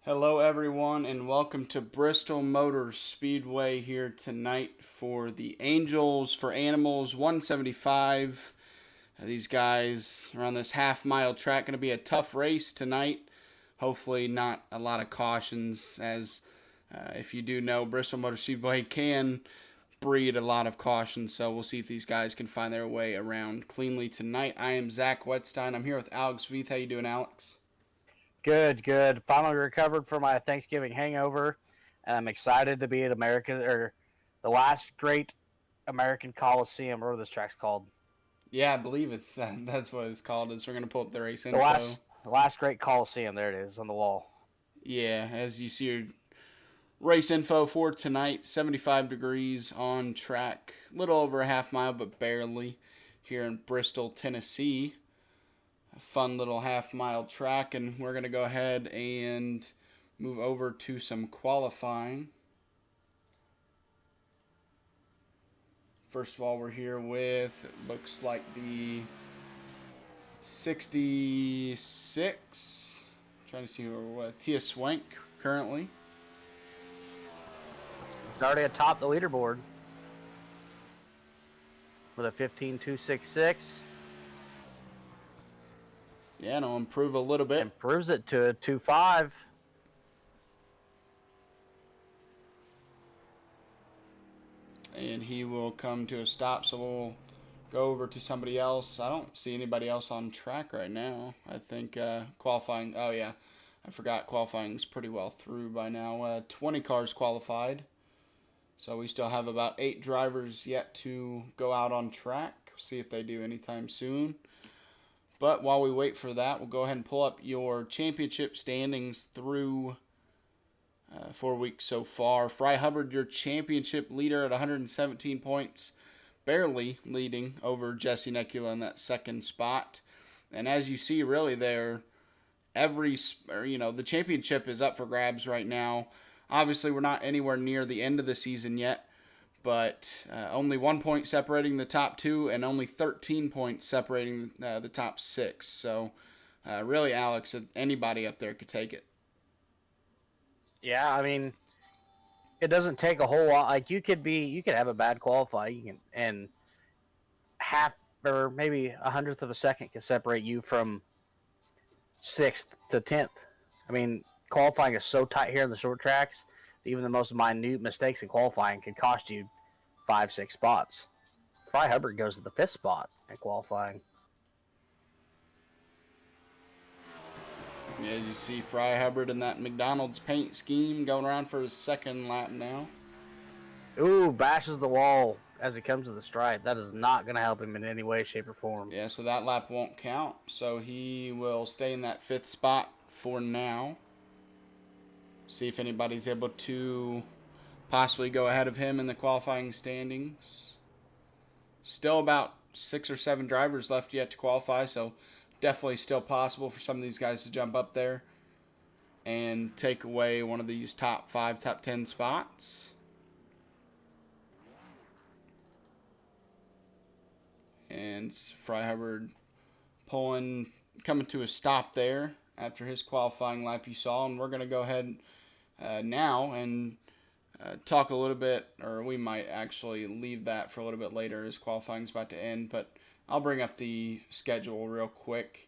Hello everyone and welcome to Bristol Motor Speedway here tonight for the Angels for Animals 175. These guys are on this half-mile track. Going to be a tough race tonight. Hopefully not a lot of cautions, as if you do know, Bristol Motor Speedway can breed a lot of cautions. So we'll see if these guys can find their way around cleanly tonight. I am Zach Wetstein. I'm here with Alex Veith. How you doing, Alex? Good. Finally recovered from my Thanksgiving hangover. And I'm excited to be at the last great American Coliseum, or this track's called. Yeah, I believe that's what it's called. Is we're gonna pull up the race The info. last great Coliseum. There it is on the wall. Yeah, as you see your race info for tonight, 75 degrees on track, a little over a half mile, but barely, here in Bristol, Tennessee. A fun little half-mile track, and we're going to go ahead and move over to some qualifying. First of all, we're here with, it looks like the 66. Trying to see who we're with. Tia Swank currently. It's already atop the leaderboard with a 15.266. Yeah, and it'll improve a little bit. Improves it to a 2.5. And he will come to a stop, so we'll go over to somebody else. I don't see anybody else on track right now. I think qualifying, oh yeah, I forgot qualifying's pretty well through by now. 20 cars qualified. So we still have about 8 drivers yet to go out on track. See if they do anytime soon. But while we wait for that, we'll go ahead and pull up your championship standings through 4 weeks so far. Fry Hubbard, your championship leader at 117 points, barely leading over Jesse Necula in that second spot. And as you see, really there, the championship is up for grabs right now. Obviously, we're not anywhere near the end of the season yet, but only 1 point separating the top 2 and only 13 points separating the top 6. So, really, Alex, anybody up there could take it. Yeah, I mean, it doesn't take a whole lot. Like you could have a bad qualify, and half or maybe 100th of a second can separate you from 6th to 10th. I mean, qualifying is so tight here in the short tracks that even the most minute mistakes in qualifying can cost you 5-6 spots. Fry Hubbard goes to the 5th spot in qualifying. As you see, Fry Hubbard in that McDonald's paint scheme going around for his second lap now. Ooh, bashes the wall as he comes to the stripe. That is not going to help him in any way, shape, or form. Yeah, so that lap won't count. So he will stay in that 5th spot for now. See if anybody's able to possibly go ahead of him in the qualifying standings. Still about 6 or 7 drivers left yet to qualify, so definitely still possible for some of these guys to jump up there and take away one of these top 5, top 10 spots. And Fry Hubbard coming to a stop there after his qualifying lap you saw, and we're going to go ahead now and talk a little bit, or we might actually leave that for a little bit later as qualifying is about to end, but I'll bring up the schedule real quick.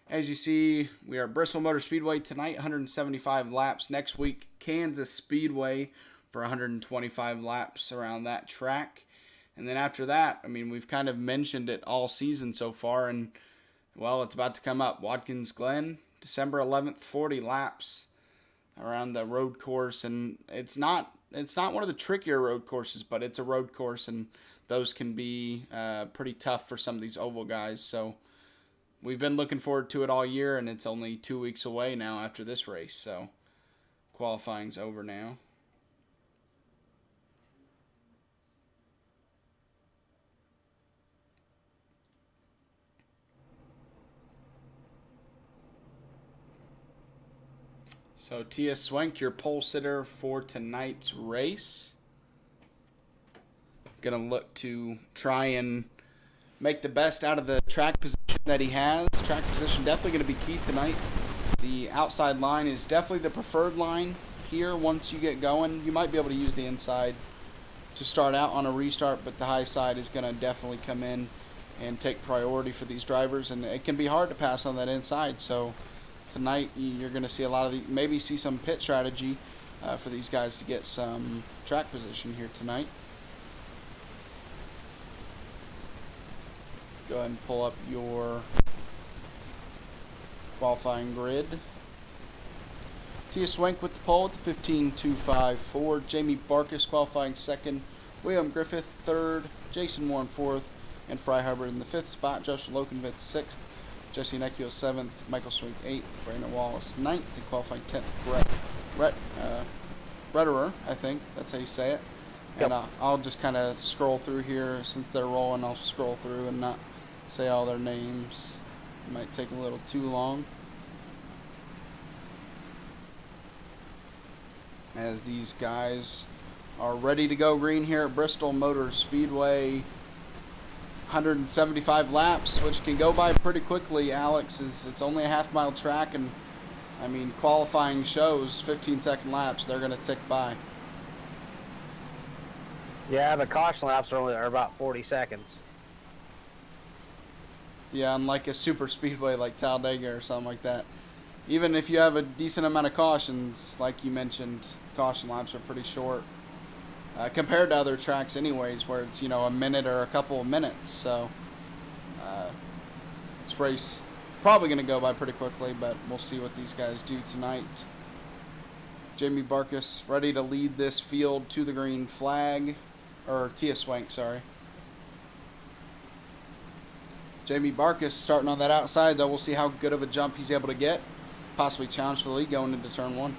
As you see, we are at Bristol Motor Speedway tonight, 175 laps. Next week, Kansas Speedway for 125 laps around that track. And then after that, I mean, we've kind of mentioned it all season so far, and, well, it's about to come up. Watkins Glen, December 11th, 40 laps around the road course, and it's not one of the trickier road courses, but it's a road course, and those can be pretty tough for some of these oval guys. So we've been looking forward to it all year, and it's only 2 weeks away now after this race. So qualifying's over now. So Tia Swank, your pole sitter for tonight's race. Gonna look to try and make the best out of the track position that he has. Track position definitely gonna be key tonight. The outside line is definitely the preferred line here. Once you get going, you might be able to use the inside to start out on a restart, but the high side is going to definitely come in and take priority for these drivers, and it can be hard to pass on that inside. So tonight you're going to see a lot of maybe see some pit strategy for these guys to get some track position here tonight. Go ahead and pull up your qualifying grid. Tia Swank with the pole at the 15.254. Jamie Barkus qualifying second. William Griffith third. Jason Warren fourth. And Fry Hubbard in the fifth spot. Joshua Lokenvitz sixth. Jesse Necchio seventh. Michael Swink eighth. Brandon Wallace ninth. And qualifying 10th. Retterer, I think that's how you say it. Yep. And I'll just kind of scroll through here since they're rolling. I'll scroll through and not say all their names. It might take a little too long. As these guys are ready to go green here at Bristol Motor Speedway. 175 laps, which can go by pretty quickly. Alex, it's only a half-mile track, and I mean qualifying shows 15-second laps. They're going to tick by. Yeah, the caution laps are about 40 seconds. Yeah, unlike a super speedway like Talladega or something like that. Even if you have a decent amount of cautions, like you mentioned, caution laps are pretty short compared to other tracks anyways, where it's, a minute or a couple of minutes. So this race probably going to go by pretty quickly, but we'll see what these guys do tonight. Jamie Barkus ready to lead this field to the green flag, or Tia Swank, sorry. Jamie Barkus starting on that outside, though. We'll see how good of a jump he's able to get. Possibly challenge for the lead going into turn one.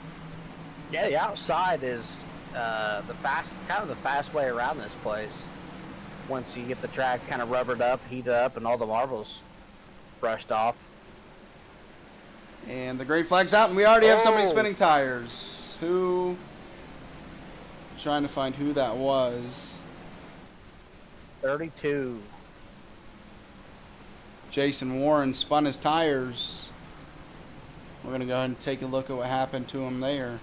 Yeah, the outside is the fast way around this place. Once you get the track kind of rubbered up, heated up, and all the marbles brushed off. And the green flag's out, and we already have somebody spinning tires. Trying to find who that was. 32. Jason Warren spun his tires. We're going to go ahead and take a look at what happened to him there.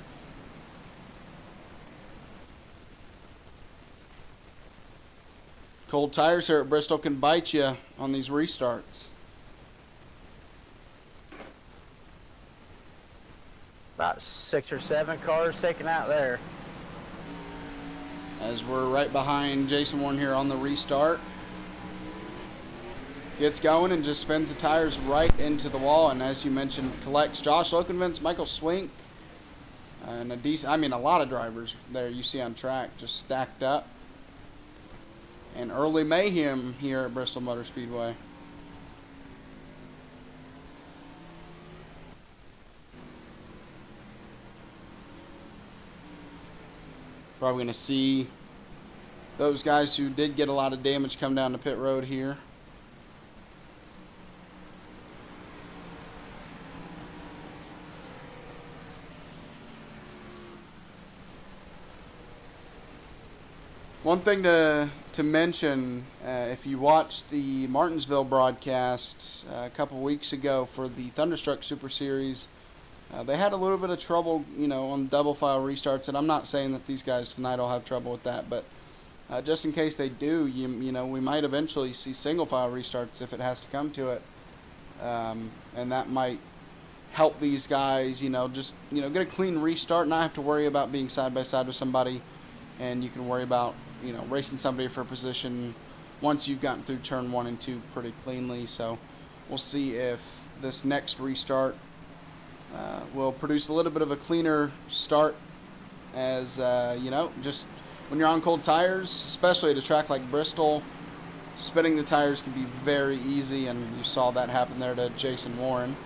Cold tires here at Bristol can bite you on these restarts. About 6 or 7 cars taken out there. As we're right behind Jason Warren here on the restart. Gets going and just spins the tires right into the wall, and as you mentioned, collects Josh Lokenvitz, Michael Swink, and a lot of drivers there you see on track just stacked up. And early mayhem here at Bristol Motor Speedway. Probably going to see those guys who did get a lot of damage come down the pit road here. One thing to mention, if you watched the Martinsville broadcast a couple weeks ago for the Thunderstruck Super Series, they had a little bit of trouble, on double file restarts, and I'm not saying that these guys tonight will have trouble with that, but just in case they do, we might eventually see single file restarts if it has to come to it, and that might help these guys, just get a clean restart, not have to worry about being side by side with somebody, and you can worry about racing somebody for a position once you've gotten through turn 1 and 2 pretty cleanly. So we'll see if this next restart will produce a little bit of a cleaner start, as just when you're on cold tires, especially at a track like Bristol, spinning the tires can be very easy, and you saw that happen there to Jason Warren.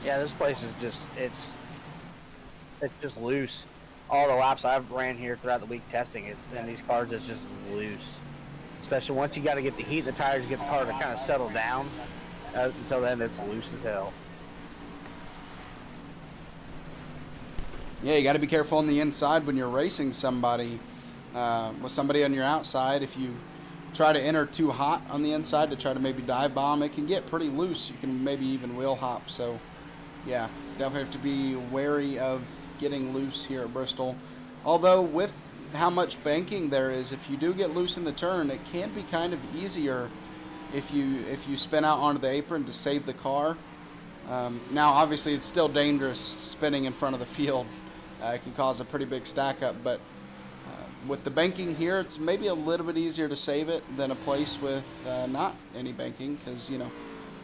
Yeah, this place is it's just loose. All the laps I've ran here throughout the week testing it, and these cars is just loose. Especially once you got to get the heat in the tires, get the car to kind of settle down. Until then, it's loose as hell. Yeah, you got to be careful on the inside when you're racing somebody. With somebody on your outside, if you try to enter too hot on the inside to try to maybe dive bomb. It can get pretty loose. You can maybe even wheel hop. So, yeah, definitely have to be wary of getting loose here at Bristol. Although with how much banking there is, if you do get loose in the turn, it can be kind of easier if you spin out onto the apron to save the car. Now, obviously, it's still dangerous spinning in front of the field. It can cause a pretty big stack up, but with the banking here, it's maybe a little bit easier to save it than a place with not any banking, because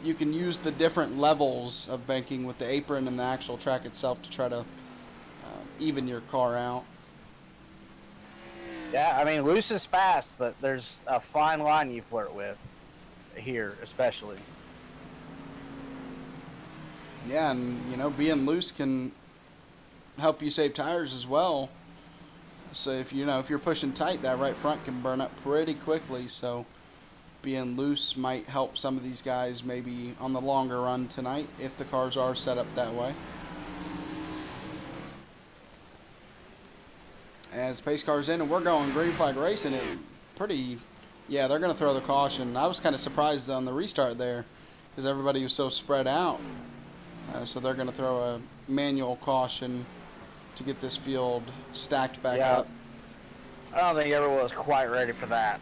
you can use the different levels of banking with the apron and the actual track itself to try to even your car out. Yeah, I mean, loose is fast, but there's a fine line you flirt with here, especially. Yeah, and being loose can help you save tires as well. So if you're pushing tight, that right front can burn up pretty quickly. So being loose might help some of these guys maybe on the longer run tonight if the cars are set up that way. As pace car's in and we're going green flag racing, they're going to throw the caution. I was kind of surprised on the restart there because everybody was so spread out. So they're going to throw a manual caution to get this field stacked back up. I don't think everyone was quite ready for that.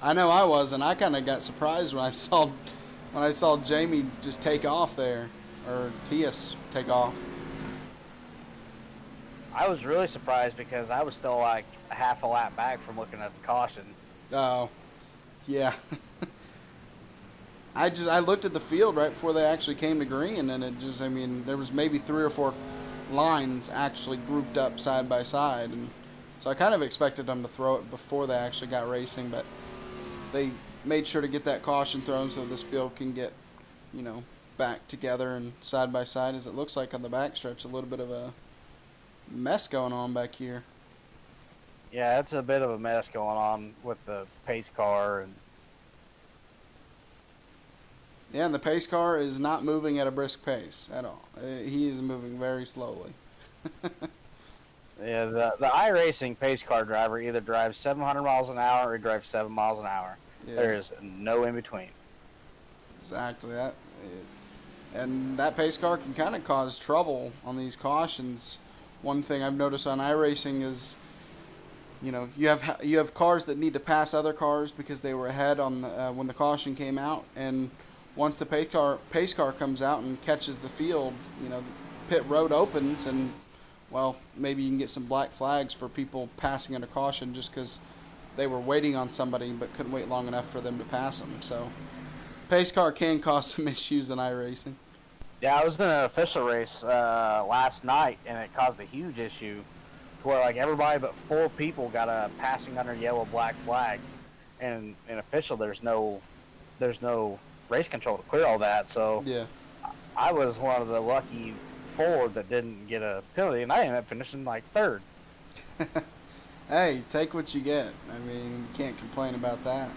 I know I was, and I kind of got surprised when I saw Jamie just take off there, or Tias take off. I was really surprised because I was still like a half a lap back from looking at the caution. Oh, yeah. I looked at the field right before they actually came to green, and there was maybe 3 or 4 lines actually grouped up side by side, and so I kind of expected them to throw it before they actually got racing, but they made sure to get that caution thrown so this field can get, back together and side by side, as it looks like on the backstretch. A little bit of a mess going on back here. Yeah, it's a bit of a mess going on with the pace car. And the pace car is not moving at a brisk pace at all. He is moving very slowly. Yeah, the iRacing pace car driver either drives 700 miles an hour or he drives 7 miles an hour. Yeah. There is no in between. Exactly that. And that pace car can kind of cause trouble on these cautions. One thing I've noticed on iRacing is, you have cars that need to pass other cars because they were ahead on when the caution came out, and once the pace car comes out and catches the field, the pit road opens, and maybe you can get some black flags for people passing under caution just because they were waiting on somebody but couldn't wait long enough for them to pass them. So pace car can cause some issues in iRacing. Yeah, I was in an official race last night, and it caused a huge issue to where everybody but 4 people got a passing under yellow black flag, and in official there's no race control to clear all that. So yeah, I was one of the lucky 4 that didn't get a penalty, and I ended up finishing 3rd. Hey, take what you get. You can't complain about that.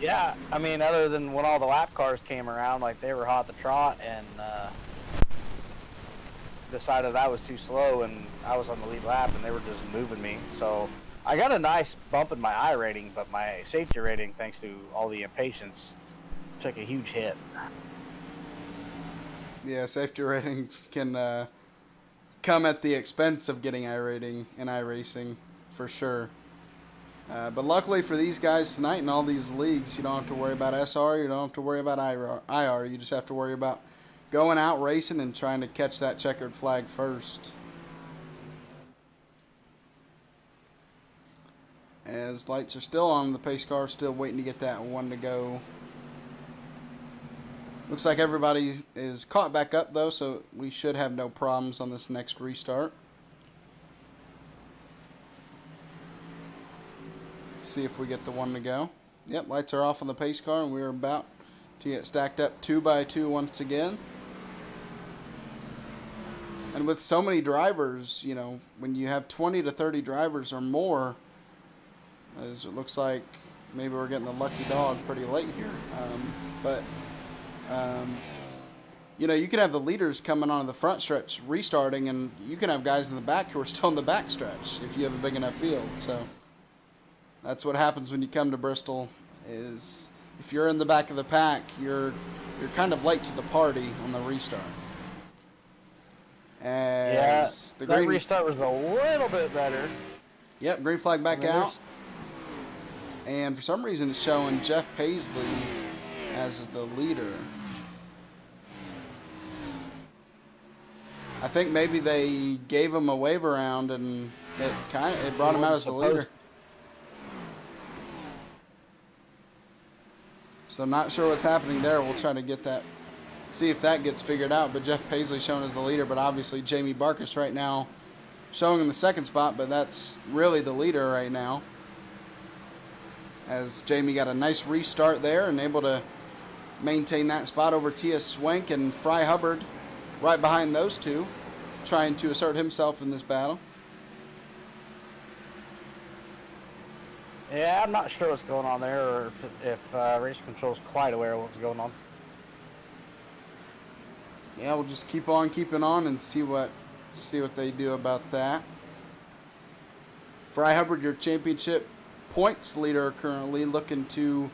Yeah, other than when all the lap cars came around, they were hot to trot, and decided I was too slow, and I was on the lead lap, and they were just moving me. So I got a nice bump in my I rating, but my safety rating, thanks to all the impatience, took a huge hit. Yeah, safety rating can come at the expense of getting I rating in iRacing, for sure. But luckily for these guys tonight in all these leagues, you don't have to worry about SR, you don't have to worry about IR. You just have to worry about going out racing and trying to catch that checkered flag first. As lights are still on, the pace car still waiting to get that one to go. Looks like everybody is caught back up though, so we should have no problems on this next restart. See if we get the one to go. Yep, lights are off on the pace car, and we're about to get stacked up 2 by 2 once again. And with so many drivers, when you have 20 to 30 drivers or more, as it looks like maybe we're getting the lucky dog pretty late here. You can have the leaders coming on the front stretch restarting, and you can have guys in the back who are still in the back stretch if you have a big enough field. So That's what happens when you come to Bristol. Is if you're in the back of the pack, you're kind of late to the party on the restart. Yeah, As the that green restart was a little bit better. Yep, green flag back I mean, out. And for some reason it's showing Jeff Paisley as the leader. I think maybe they gave him a waiver round and it brought him out as the leader. So not sure what's happening there. We'll try to get that, see if that gets figured out. But Jeff Paisley shown as the leader, but obviously Jamie Barkus right now showing in the second spot, but that's really the leader right now. As Jamie got a nice restart there and able to maintain that spot over Tia Swank and Fry Hubbard right behind those two, trying to assert himself in this battle. Yeah, I'm not sure what's going on there, or if race control is quite aware of what's going on. Yeah, we'll just keep on keeping on and see what they do about that. Fry Hubbard, your championship points leader, currently looking to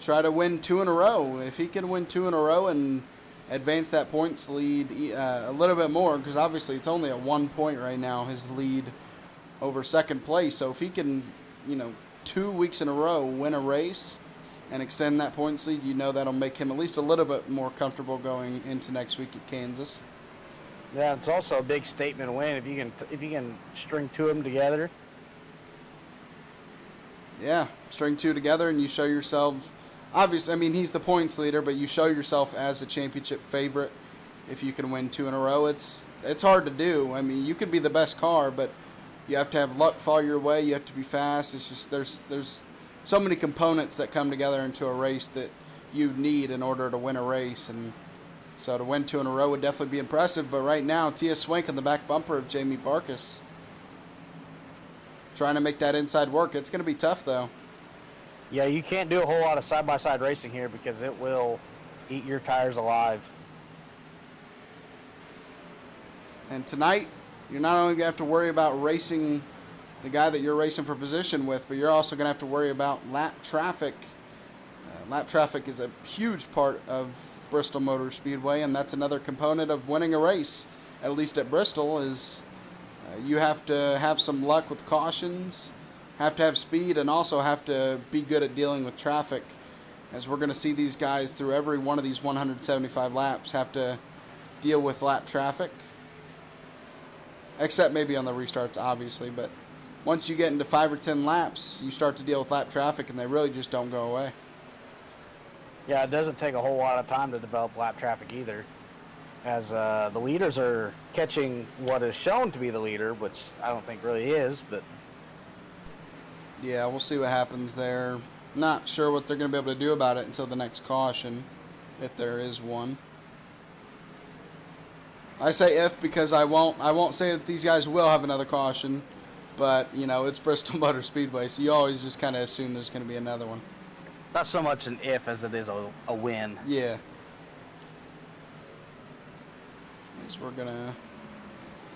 try to win 2 in a row. If he can win 2 in a row and advance that points lead a little bit more, because obviously it's only at 1 point right now, his lead over second place. So if he can, 2 weeks in a row win a race and extend that points lead, that'll make him at least a little bit more comfortable going into next week at Kansas. Yeah, it's also a big statement win if you can string 2 of them together. Yeah, string 2 together and you show yourself. Obviously, I mean, he's the points leader, but you show yourself as a championship favorite if you can win 2 in a row. It's hard to do. I mean, you could be the best car, but you have to have luck fall your way. You have to be fast. It's just there's so many components that come together into a race that you need in order to win a race. And so to win 2 in a row would definitely be impressive. But right now, Tia Swank on the back bumper of Jamie Barkus, trying to make that inside work. It's going to be tough, though. Yeah, you can't do a whole lot of side-by-side racing here because it will eat your tires alive. And tonight, you're not only going to have to worry about racing the guy that you're racing for position with, but you're also going to have to worry about lap traffic. Lap traffic is a huge part of Bristol Motor Speedway, and that's another component of winning a race, at least at Bristol, is you have to have some luck with cautions, have to have speed, and also have to be good at dealing with traffic, as we're going to see these guys through every one of these 175 laps have to deal with lap traffic, except maybe on the restarts, obviously. But once you get into 5 or 10 laps, you start to deal with lap traffic, and they really just don't go away. Yeah, it doesn't take a whole lot of time to develop lap traffic either, as the leaders are catching what is shown to be the leader, which I don't think really is, but yeah, we'll see what happens there. Not sure what they're going to be able to do about it until the next caution, if there is one. I say if because I won't say that these guys will have another caution, but it's Bristol Motor Speedway, so you always just kind of assume there's going to be another one. not so much an if as it is a win. Yeah. As we're gonna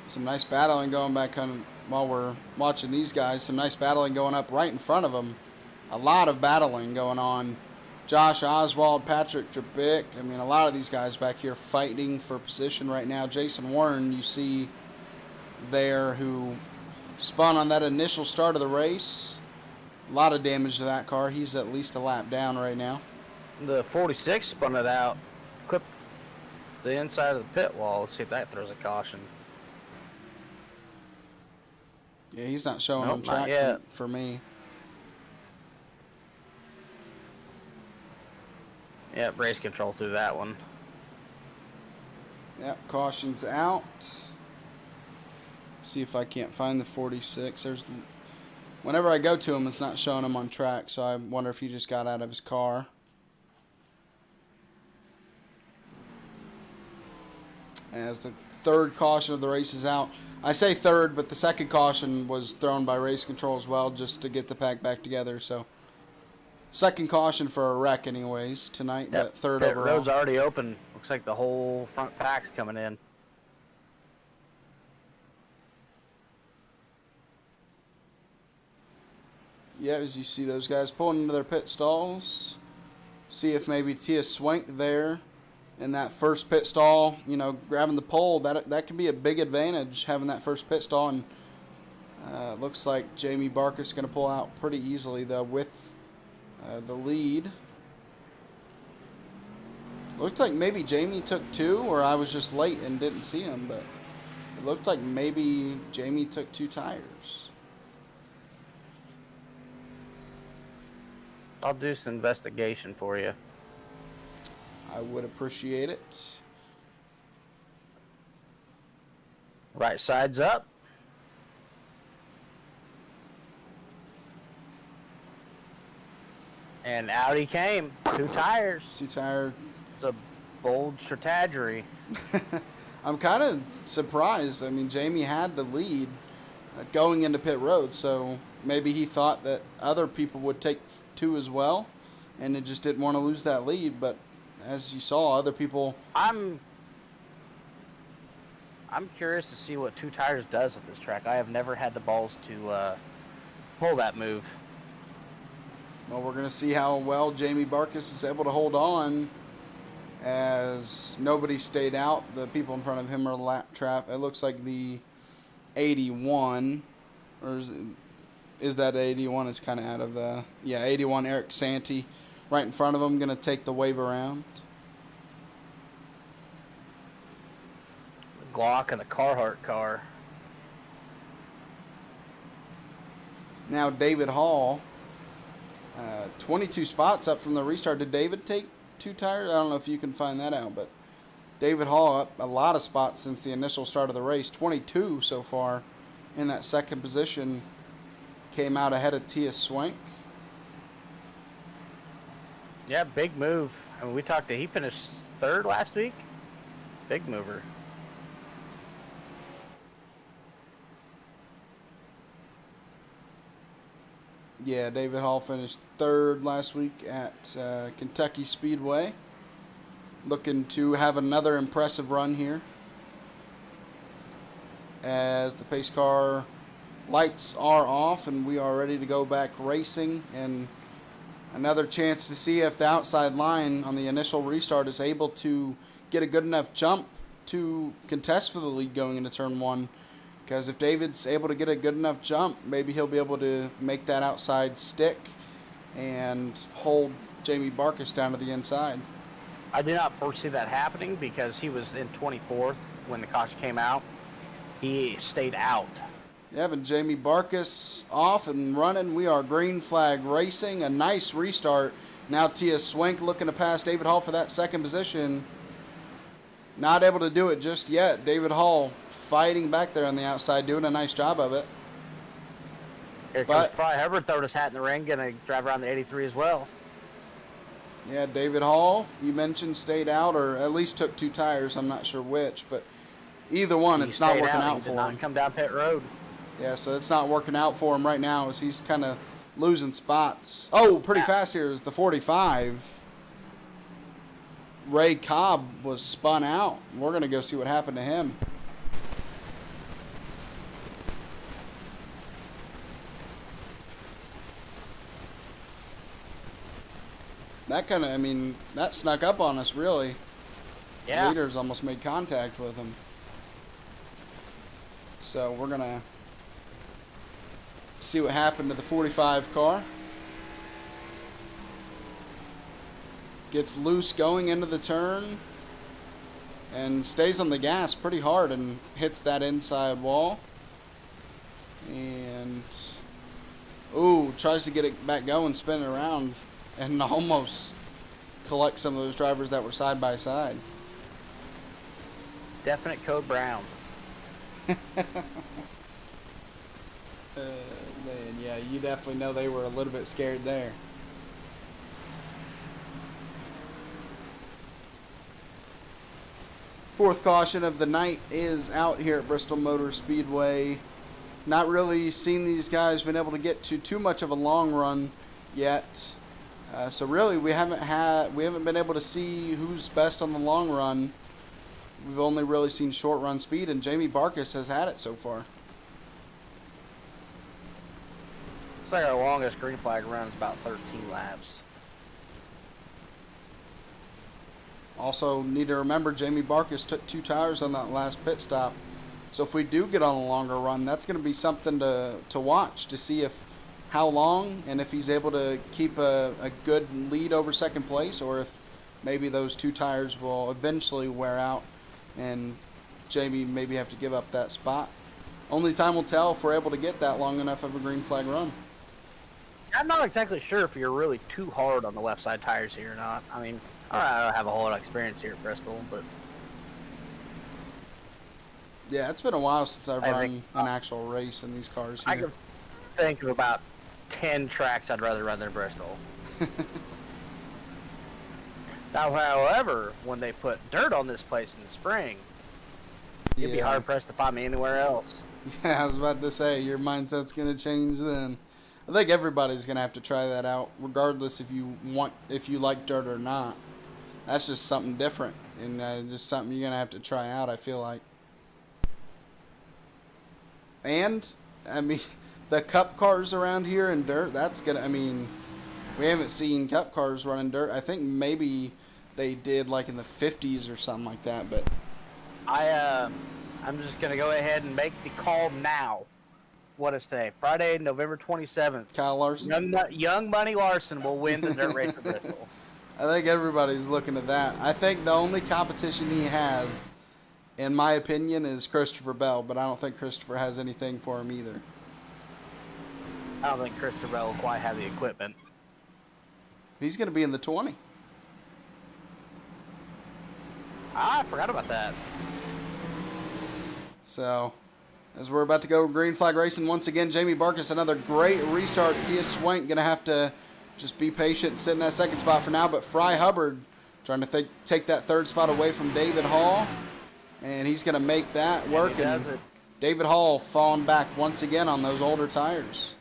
some nice battling going back on while we're watching these guys. Some nice battling going up right in front of them. A lot of battling going on. Josh Oswald, Patrick Drabick. I mean, a lot of these guys back here fighting for position right now. Jason Warren, you see there, who spun on that initial start of the race. A lot of damage to that car. He's at least a lap down right now. The 46 spun it out, clipped the inside of the pit wall. Let's see if that throws a caution. Yeah, he's not showing Nope, on track not yet. for me. Yep, race control through that one. Yep, caution's out. See if I can't find the 46. Whenever I go to him, it's not showing him on track, so I wonder if he just got out of his car. As the third caution of the race is out. I say third, but the second caution was thrown by race control as well, just to get the pack back together. So, second caution for a wreck anyways tonight, Yep, but third pit overall. road's already open. Looks like the whole front pack's coming in. Yeah, as you see those guys pulling into their pit stalls. See if maybe Tia Swank there in that first pit stall, you know, grabbing the pole. That can be a big advantage, having that first pit stall. And looks like Jamie Barkus going to pull out pretty easily, though, with the lead. Looks like maybe Jamie took 2, or I was just late and didn't see him, but it looked like maybe Jamie took 2 tires. I'll do some investigation for you. I would appreciate it. Right side's up. And out he came. 2 tires. 2 tire. It's a bold strategy. I'm kind of surprised. I mean, Jamie had the lead going into pit road, so maybe he thought that other people would take 2 as well, and it just didn't want to lose that lead. But as you saw, other people. I'm curious to see what 2 tires does at this track. I have never had the balls to pull that move. Well, we're going to see how well Jamie Barkus is able to hold on, as nobody stayed out. The people in front of him are lap trap. It looks like the 81, or is that 81? It's kind of out of the, yeah, 81 Eric Santee right in front of him, going to take the wave around. The Glock and the Carhartt car. Now David Hall, 22 spots up from the restart. Did David take 2 tires? I don't know if you can find that out, but David Hall up a lot of spots since the initial start of the race. 22 so far in that second position. Came out ahead of Tia Swank. Yeah, big move. I mean, he finished 3rd last week. Big mover. Yeah, David Hall finished 3rd last week at Kentucky Speedway. Looking to have another impressive run here, as the pace car lights are off and we are ready to go back racing. And another chance to see if the outside line on the initial restart is able to get a good enough jump to contest for the lead going into turn 1. Because if David's able to get a good enough jump, maybe he'll be able to make that outside stick and hold Jamie Barkus down to the inside. I do not foresee that happening because he was in 24th when the caution came out. He stayed out. Yeah, but Jamie Barkus off and running. We are green flag racing. A nice restart. Now Tia Swank looking to pass David Hall for that second position. Not able to do it just yet. David Hall fighting back there on the outside, doing a nice job of it. Here comes Fry Hubbard throwing his hat in the ring, gonna drive around the 83 as well. Yeah, David Hall, you mentioned, stayed out, or at least took 2 tires. I'm not sure which, but either one, it's not working out for him. He did not come down pit road. Yeah, so it's not working out for him right now, as he's kind of losing spots. Oh, pretty fast here is the 45. Ray Cobb was spun out. We're going to go see what happened to him. That kind of, I mean, that snuck up on us, really. Yeah. The leaders almost made contact with him. So we're going to see what happened to the 45 car. Gets loose going into the turn and stays on the gas pretty hard and hits that inside wall. And, ooh, tries to get it back going, spin it around, and almost collect some of those drivers that were side by side. Definite code brown. Man, yeah, you definitely know they were a little bit scared there. Fourth caution of the night is out here at Bristol Motor Speedway. Not really seen these guys been able to get to too much of a long run yet. So really, we haven't been able to see who's best on the long run. We've only really seen short run speed, and Jamie Barkus has had it so far. Looks like our longest green flag run is about 13 laps. Also, need to remember Jamie Barkus took 2 tires on that last pit stop. So if we do get on a longer run, that's going to be something to watch to see if how long and if he's able to keep a good lead over second place, or if maybe those 2 tires will eventually wear out and Jamie maybe have to give up that spot. Only time will tell if we're able to get that long enough of a green flag run. I'm not exactly sure if you're really too hard on the left side tires here or not. I mean, I don't have a whole lot of experience here at Bristol, but Yeah, it's been a while since I've run an actual race in these cars here. I can think of about 10 tracks I'd rather run than Bristol. Now, however, when they put dirt on this place in the spring, you'd be hard pressed to find me anywhere else. Yeah, I was about to say, your mindset's going to change then. I think everybody's going to have to try that out, regardless if you like dirt or not. That's just something different, and just something you're going to have to try out, I feel like. And, I mean, the cup cars around here in dirt, that's going to, I mean, we haven't seen cup cars running dirt. I think maybe they did like in the 50s or something like that, but I'm just going to go ahead and make the call now. What is today? Friday, November 27th. Kyle Larson? Young Money Larson will win the dirt race at Bristol. I think everybody's looking at that. I think the only competition he has, in my opinion, is Christopher Bell, but I don't think Christopher has anything for him either. I don't think Christopher Bell will quite have the equipment. He's going to be in the 20. I forgot about that. So, as we're about to go green flag racing once again, Jamie Barkus, another great restart. Tia Swank going to have to just be patient and sit in that second spot for now. But Fry Hubbard trying to take that third spot away from David Hall. And he's going to make that work. And David Hall falling back once again on those older tires.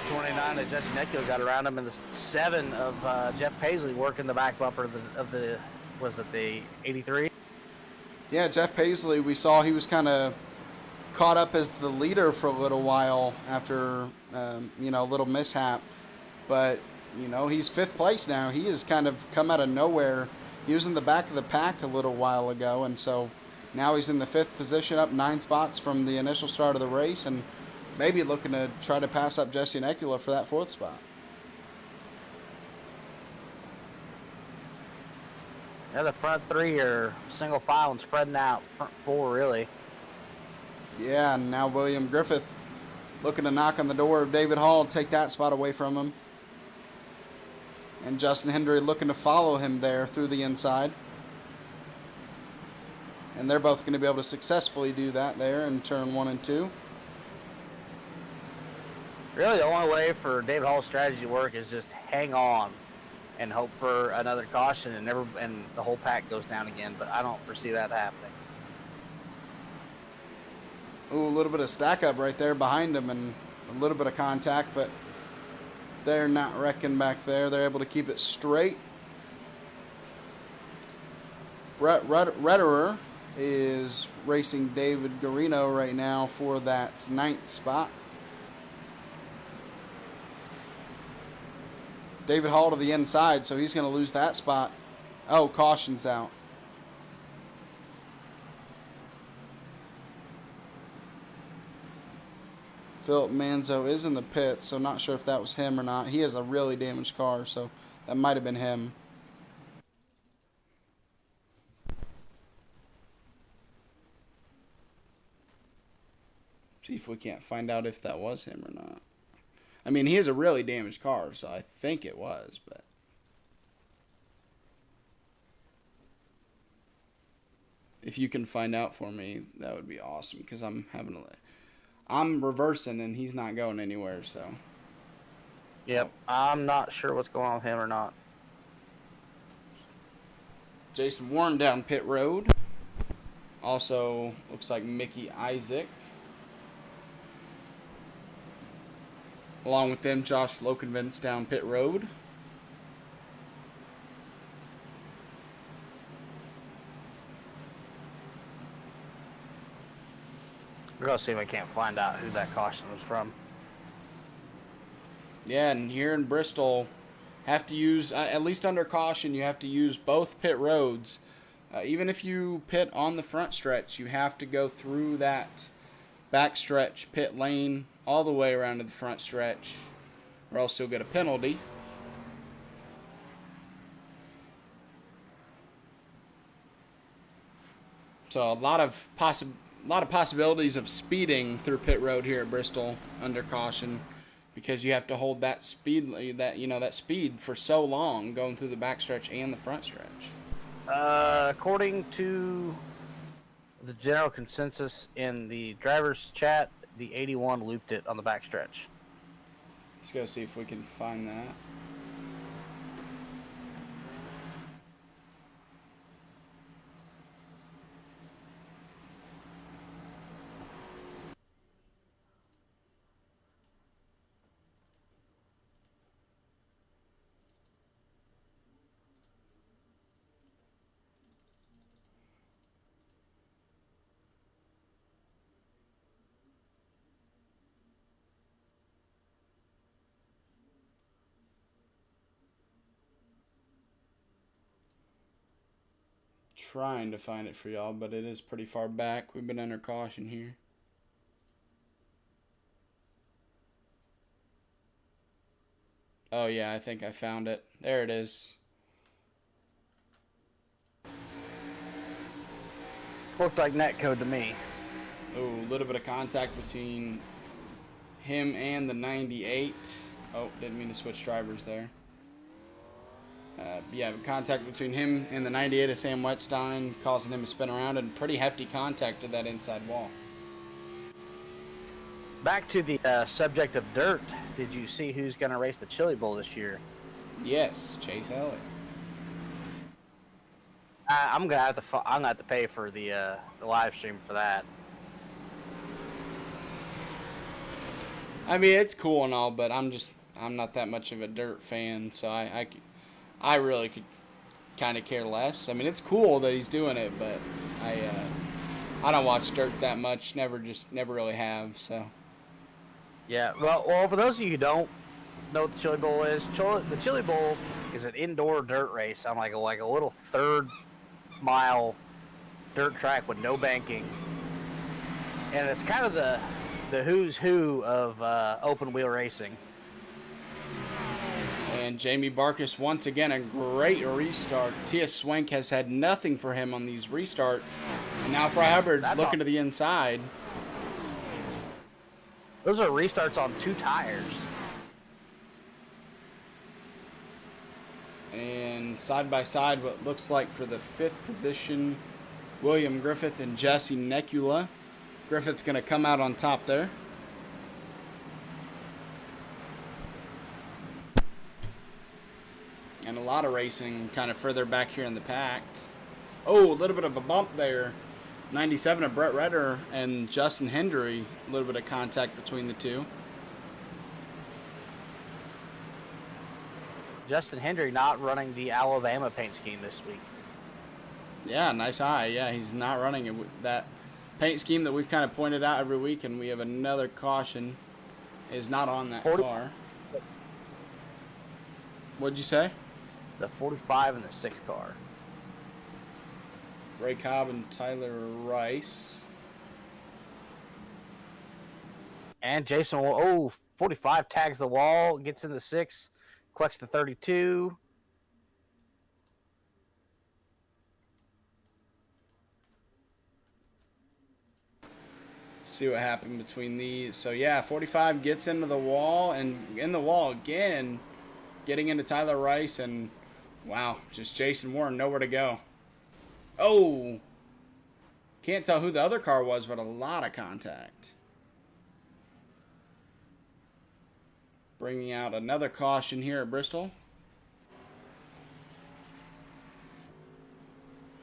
29 that Jesse Necchio got around him, and the 7 of Jeff Paisley working the back bumper of the was it the 83? Yeah, Jeff Paisley, we saw he was kind of caught up as the leader for a little while after, a little mishap. But, he's 5th place now. He has kind of come out of nowhere. He was in the back of the pack a little while ago, and so now he's in the 5th position, up 9 spots from the initial start of the race, and maybe looking to try to pass up Jesse Necula for that 4th spot. Yeah, the front 3 are single file and spreading out. Front 4, really. Yeah, and now William Griffith looking to knock on the door of David Hall, take that spot away from him. And Justin Hendry looking to follow him there through the inside. And they're both going to be able to successfully do that there in turn 1 and 2. Really, the only way for David Hall's strategy to work is just hang on and hope for another caution, and the whole pack goes down again. But I don't foresee that happening. Ooh, a little bit of stack up right there behind him, and a little bit of contact, but they're not wrecking back there. They're able to keep it straight. Brett Retterer is racing David Garino right now for that 9th spot. David Hall to the inside, so he's going to lose that spot. Oh, caution's out. Philip Manzo is in the pit, so not sure if that was him or not. He has a really damaged car, so that might have been him. See if we can't find out if that was him or not. I mean, he has a really damaged car, so I think it was, but if you can find out for me, that would be awesome, because I'm reversing and he's not going anywhere, so. Yep, I'm not sure what's going on with him or not. Jason Warren down pit road. Also, looks like Mickey Isaac. Along with them, Josh Lokenvins down pit road. We're going to see if I can't find out who that caution was from. Yeah, and here in Bristol, have to use, at least under caution, you have to use both pit roads. Even if you pit on the front stretch, you have to go through that back stretch pit lane all the way around to the front stretch, or else you'll get a penalty. So a lot of possibilities of speeding through pit road here at Bristol under caution, because you have to hold that speed, that speed for so long going through the backstretch and the front stretch. According to the general consensus in the driver's chat, the 81 looped it on the backstretch. Let's go see if we can find that. Trying to find it for y'all, but it is pretty far back. We've been under caution here. Oh yeah, I think I found it. There it is. Looked like netcode to me. Oh, a little bit of contact between him and the 98. Oh, didn't mean to switch drivers there. Yeah, contact between him and the 98 of Sam Wetstein, causing him to spin around, and pretty hefty contact to that inside wall. Back to the subject of dirt. Did you see who's going to race the Chili Bowl this year? Yes, Chase Elliott. I'm gonna have to pay for the live stream for that. I mean, it's cool and all, but I'm not that much of a dirt fan, so I really could kind of care less. I mean, it's cool that he's doing it, but I don't watch dirt that much. Never really have. So. Yeah. Well, for those of you who don't know what the Chili Bowl is, the Chili Bowl is an indoor dirt race on like a little third-mile dirt track with no banking, and it's kind of the who's who of open wheel racing. And Jamie Barkus, once again, a great restart. Tia Swank has had nothing for him on these restarts. And now Fry Hubbard looking to the inside. Those are restarts on 2 tires. And side by side, what looks like for the 5th position, William Griffith and Jesse Necula. Griffith's going to come out on top there. And a lot of racing kind of further back here in the pack. Oh, a little bit of a bump there. 97 of Brett Redder and Justin Hendry. A little bit of contact between the two. Justin Hendry not running the Alabama paint scheme this week. Yeah, nice eye. Yeah, he's not running it with that paint scheme that we've kind of pointed out every week, and we have another caution is not on that car. What'd you say? The 45 and the 6 car. Ray Cobb and Tyler Rice. And Jason, 45 tags the wall, gets in the 6, collects the 32. See what happened between these. So yeah, 45 gets into the wall, and in the wall again, getting into Tyler Rice, and wow, just Jason Warren, nowhere to go. Oh, can't tell who the other car was, but a lot of contact. Bringing out another caution here at Bristol.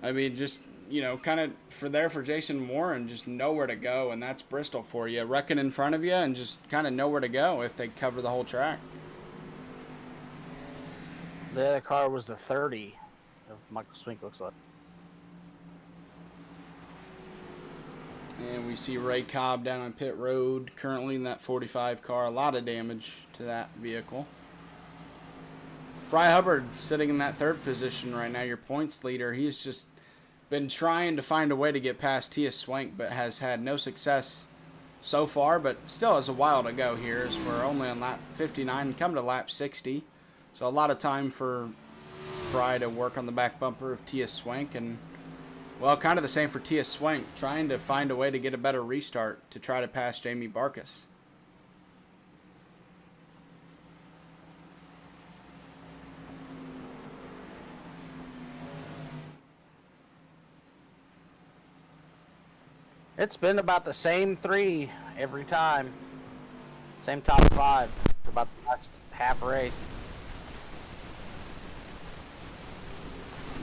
I mean, just, kind of for Jason Warren, just nowhere to go, and that's Bristol for you. Wrecking in front of you and just kind of nowhere to go if they cover the whole track. The other car was the 30 of Michael Swink, looks like. And we see Ray Cobb down on pit road, currently in that 45 car. A lot of damage to that vehicle. Fry Hubbard sitting in that third position right now, your points leader. He's just been trying to find a way to get past Tia Swank, but has had no success so far, but still has a while to go here, as we're only on lap 59, come to lap 60. So a lot of time for Fry to work on the back bumper of Tia Swank, and well, kind of the same for Tia Swank, trying to find a way to get a better restart to try to pass Jamie Barkas. It's been about the same 3 every time. Same top 5 for about the last half race.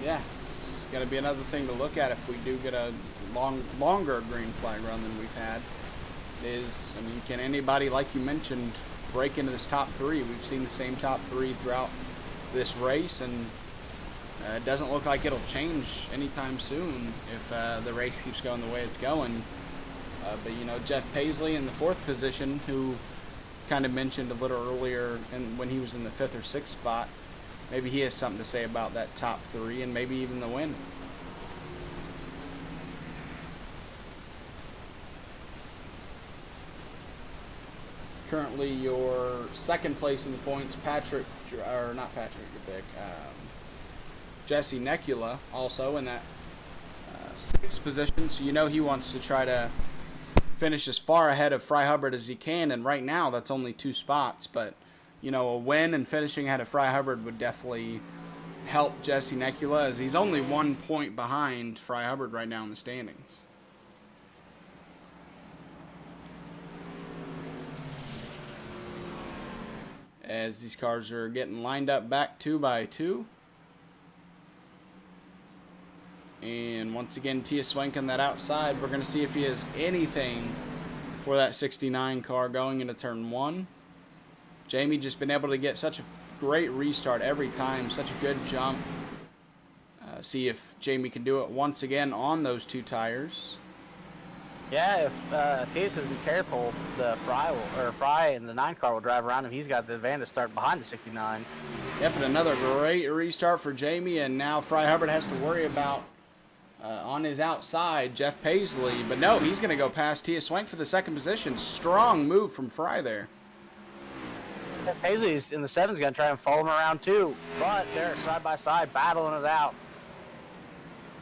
Yeah, it's got to be another thing to look at if we do get a longer green flag run than we've had. I mean, can anybody, like you mentioned, break into this top 3? We've seen the same top 3 throughout this race, and it doesn't look like it'll change anytime soon if the race keeps going the way it's going. But, you know, Jeff Paisley in the 4th position, who kind of mentioned a little earlier when he was in the 5th or 6th spot, maybe he has something to say about that top 3 and maybe even the win. Currently, your 2nd place in the points, Jesse Necula, also in that 6th position. So you know he wants to try to finish as far ahead of Fry Hubbard as he can, and right now that's only 2 spots. But you know, a win and finishing ahead of Fry Hubbard would definitely help Jesse Necula, as he's only 1 point behind Fry Hubbard right now in the standings. As these cars are getting lined up back 2 by 2. And once again, Tia Swank on that outside. We're going to see if he has anything for that 69 car going into turn 1. Jamie just been able to get such a great restart every time, such a good jump. See if Jamie can do it once again on those 2 tires. Yeah, if Tias isn't careful, the Fry and the 9 car will drive around him. He's got the advantage to start behind the 69. Yep, and another great restart for Jamie, and now Fry Hubbard has to worry about on his outside Jeff Paisley, but no, he's going to go past Tia Swank for the 2nd position. Strong move from Fry there. Paisley's in the 7's going to try and follow him around too, but they're side by side battling it out.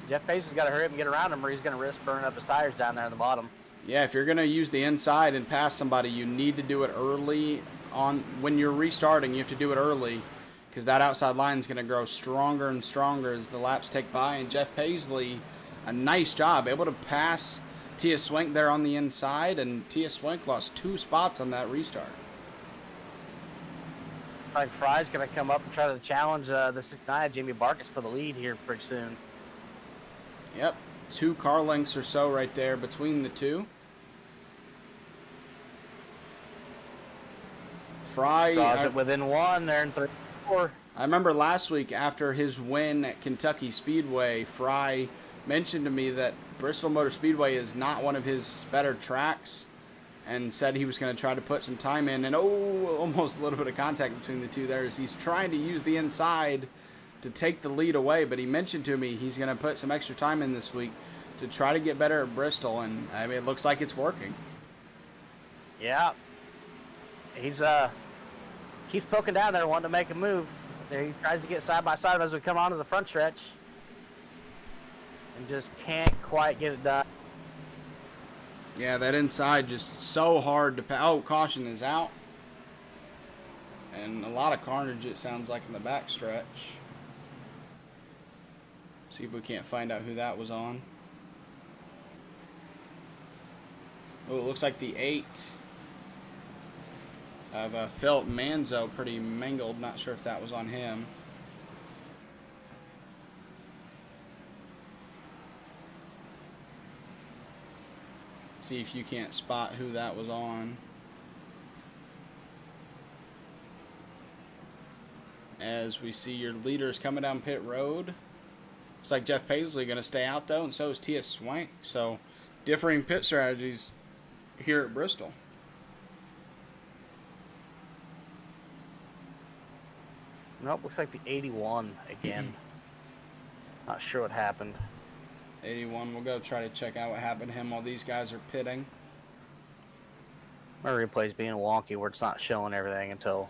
Jeff Paisley's got to hurry up and get around him, or he's going to risk burning up his tires down there in the bottom. Yeah, if you're going to use the inside and pass somebody, you need to do it early. When you're restarting, you have to do it early, because that outside line is going to grow stronger and stronger as the laps tick by. And Jeff Paisley, a nice job, able to pass Tia Swank there on the inside, and Tia Swank lost 2 spots on that restart. Like Fry's going to come up and try to challenge the 69 Jamie Barkas for the lead here pretty soon. Yep, 2 car lengths or so right there between the 2. Fry draws it within 1. They're in 3, 4. I remember last week after his win at Kentucky Speedway, Fry mentioned to me that Bristol Motor Speedway is not one of his better tracks, and said he was going to try to put some time in. And almost a little bit of contact between the 2 there, as he's trying to use the inside to take the lead away. But he mentioned to me he's going to put some extra time in this week to try to get better at Bristol, and I mean, it looks like it's working. Yeah, he's keeps poking down there, wanting to make a move. There he tries to get side by side as we come onto the front stretch, and just can't quite get it done. Yeah, that inside just so hard to pass. Oh, caution is out. And a lot of carnage, it sounds like, in the back stretch. See if we can't find out who that was on. Oh, it looks like the 8 of Philip Manzo, pretty mangled. Not sure if that was on him. See if you can't spot who that was on. As we see your leaders coming down pit road. Looks like Jeff Paisley going to stay out, though, and so is Tia Swank. So differing pit strategies here at Bristol. Nope, looks like the 81 again. Not sure what happened. 81, we'll go try to check out what happened to him while these guys are pitting. My replay's being wonky where it's not showing everything until...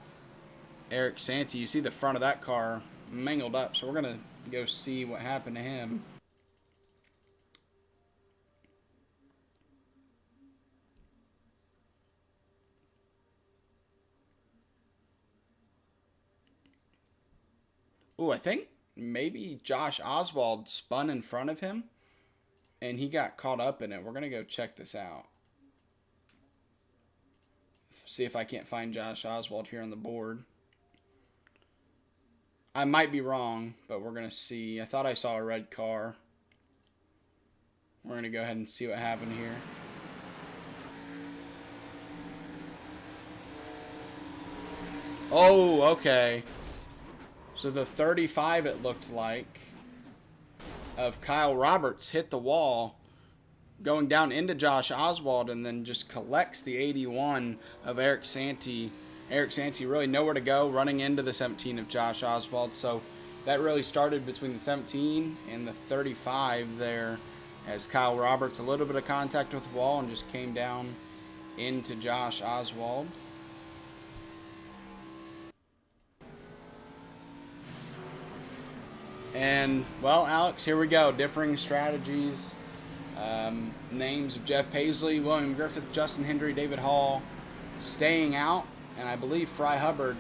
Eric Santee, you see the front of that car mangled up, so we're going to go see what happened to him. Ooh, I think maybe Josh Oswald spun in front of him, and he got caught up in it. We're going to go check this out. See if I can't find Josh Oswald here on the board. I might be wrong, but we're going to see. I thought I saw a red car. We're going to go ahead and see what happened here. Oh, okay. So the 35, it looked like, of Kyle Roberts hit the wall, going down into Josh Oswald, and then just collects the 81 of Eric Santee. Eric Santee really nowhere to go, running into the 17 of Josh Oswald. So that really started between the 17 and the 35 there, as Kyle Roberts a little bit of contact with the wall and just came down into Josh Oswald. And, well, Alex, here we go. Differing strategies. Names of Jeff Paisley, William Griffith, Justin Hendry, David Hall staying out. And I believe Fry Hubbard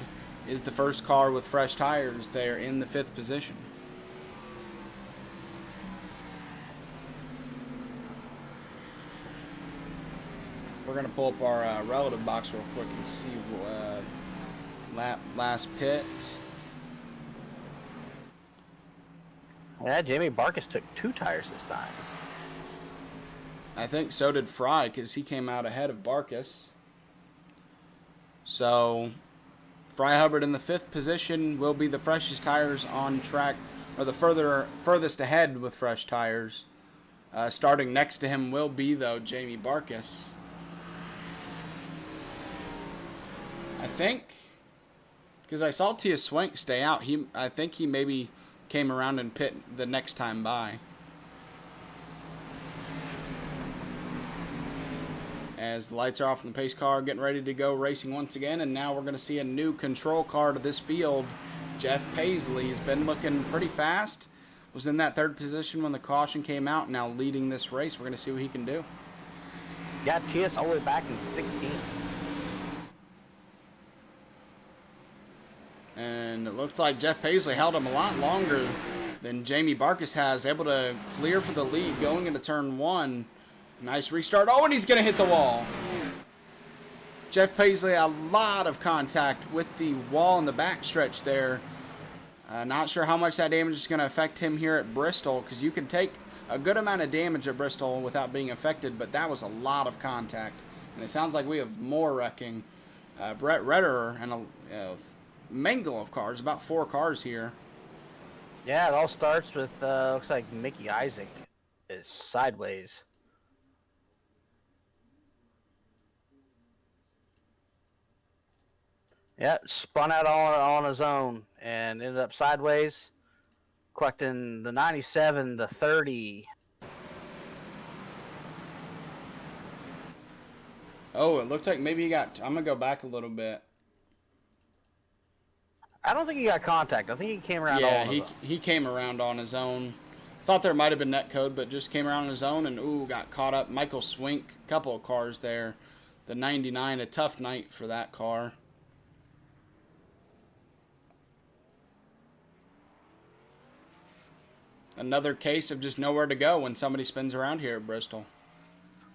is the first car with fresh tires there in the 5th position. We're going to pull up our relative box real quick and see last pit. Yeah, Jamie Barkus took 2 tires this time. I think so did Fry, because he came out ahead of Barkus. So, Fry Hubbard in the 5th position will be the freshest tires on track, or the furthest ahead with fresh tires. Starting next to him will be, though, Jamie Barkus. I think, because I saw Tia Swank stay out, I think he maybe came around and pit the next time by. As the lights are off in the pace car, getting ready to go racing once again, and now we're going to see a new control car to this field. Jeff Paisley has been looking pretty fast. Was in that 3rd position when the caution came out, now leading this race. We're going to see what he can do. Got TS all the way back in 16th. And it looked like Jeff Paisley held him a lot longer than Jamie Barkus has, able to clear for the lead going into turn 1. Nice restart. Oh, and he's going to hit the wall. Jeff Paisley, a lot of contact with the wall in the backstretch there. Not sure how much that damage is going to affect him here at Bristol, because you can take a good amount of damage at Bristol without being affected, but that was a lot of contact. And it sounds like we have more wrecking. Brett Redder and a mangle of cars, about 4 cars here. Yeah, it all starts with, looks like Mickey Isaac is sideways. Yeah, spun out on his own and ended up sideways, collecting the 97, the 30. Oh, it looked like maybe he got... I'm going to go back a little bit. I don't think he got contact. I think he came around he came around on his own. Thought there might have been netcode, but just came around on his own and, ooh, got caught up. Michael Swink, couple of cars there. The 99, a tough night for that car. Another case of just nowhere to go when somebody spins around here at Bristol.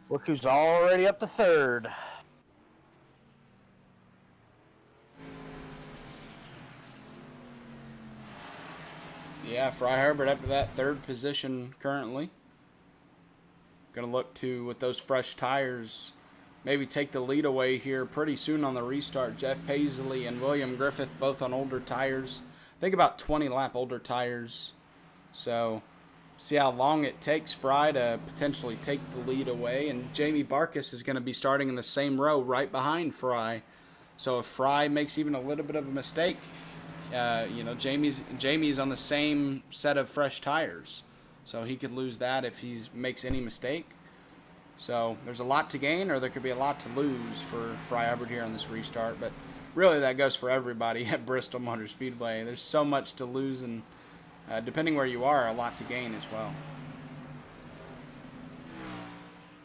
Look who's already up to 3rd. Yeah, Fry Herbert up to that 3rd position currently. Going to look to, with those fresh tires, maybe take the lead away here pretty soon on the restart. Jeff Paisley and William Griffith both on older tires. I think about 20 lap older tires. So See how long it takes Fry to potentially take the lead away. And Jamie Barkus is going to be starting in the same row right behind Fry. So if Fry makes even a little bit of a mistake, you know, Jamie's on the same set of fresh tires. So he could lose that if he makes any mistake. So there's a lot to gain, or there could be a lot to lose for Fry Hubbard here on this restart. But really, that goes for everybody at Bristol Motor Speedway. There's so much to lose, and depending where you are, a lot to gain as well.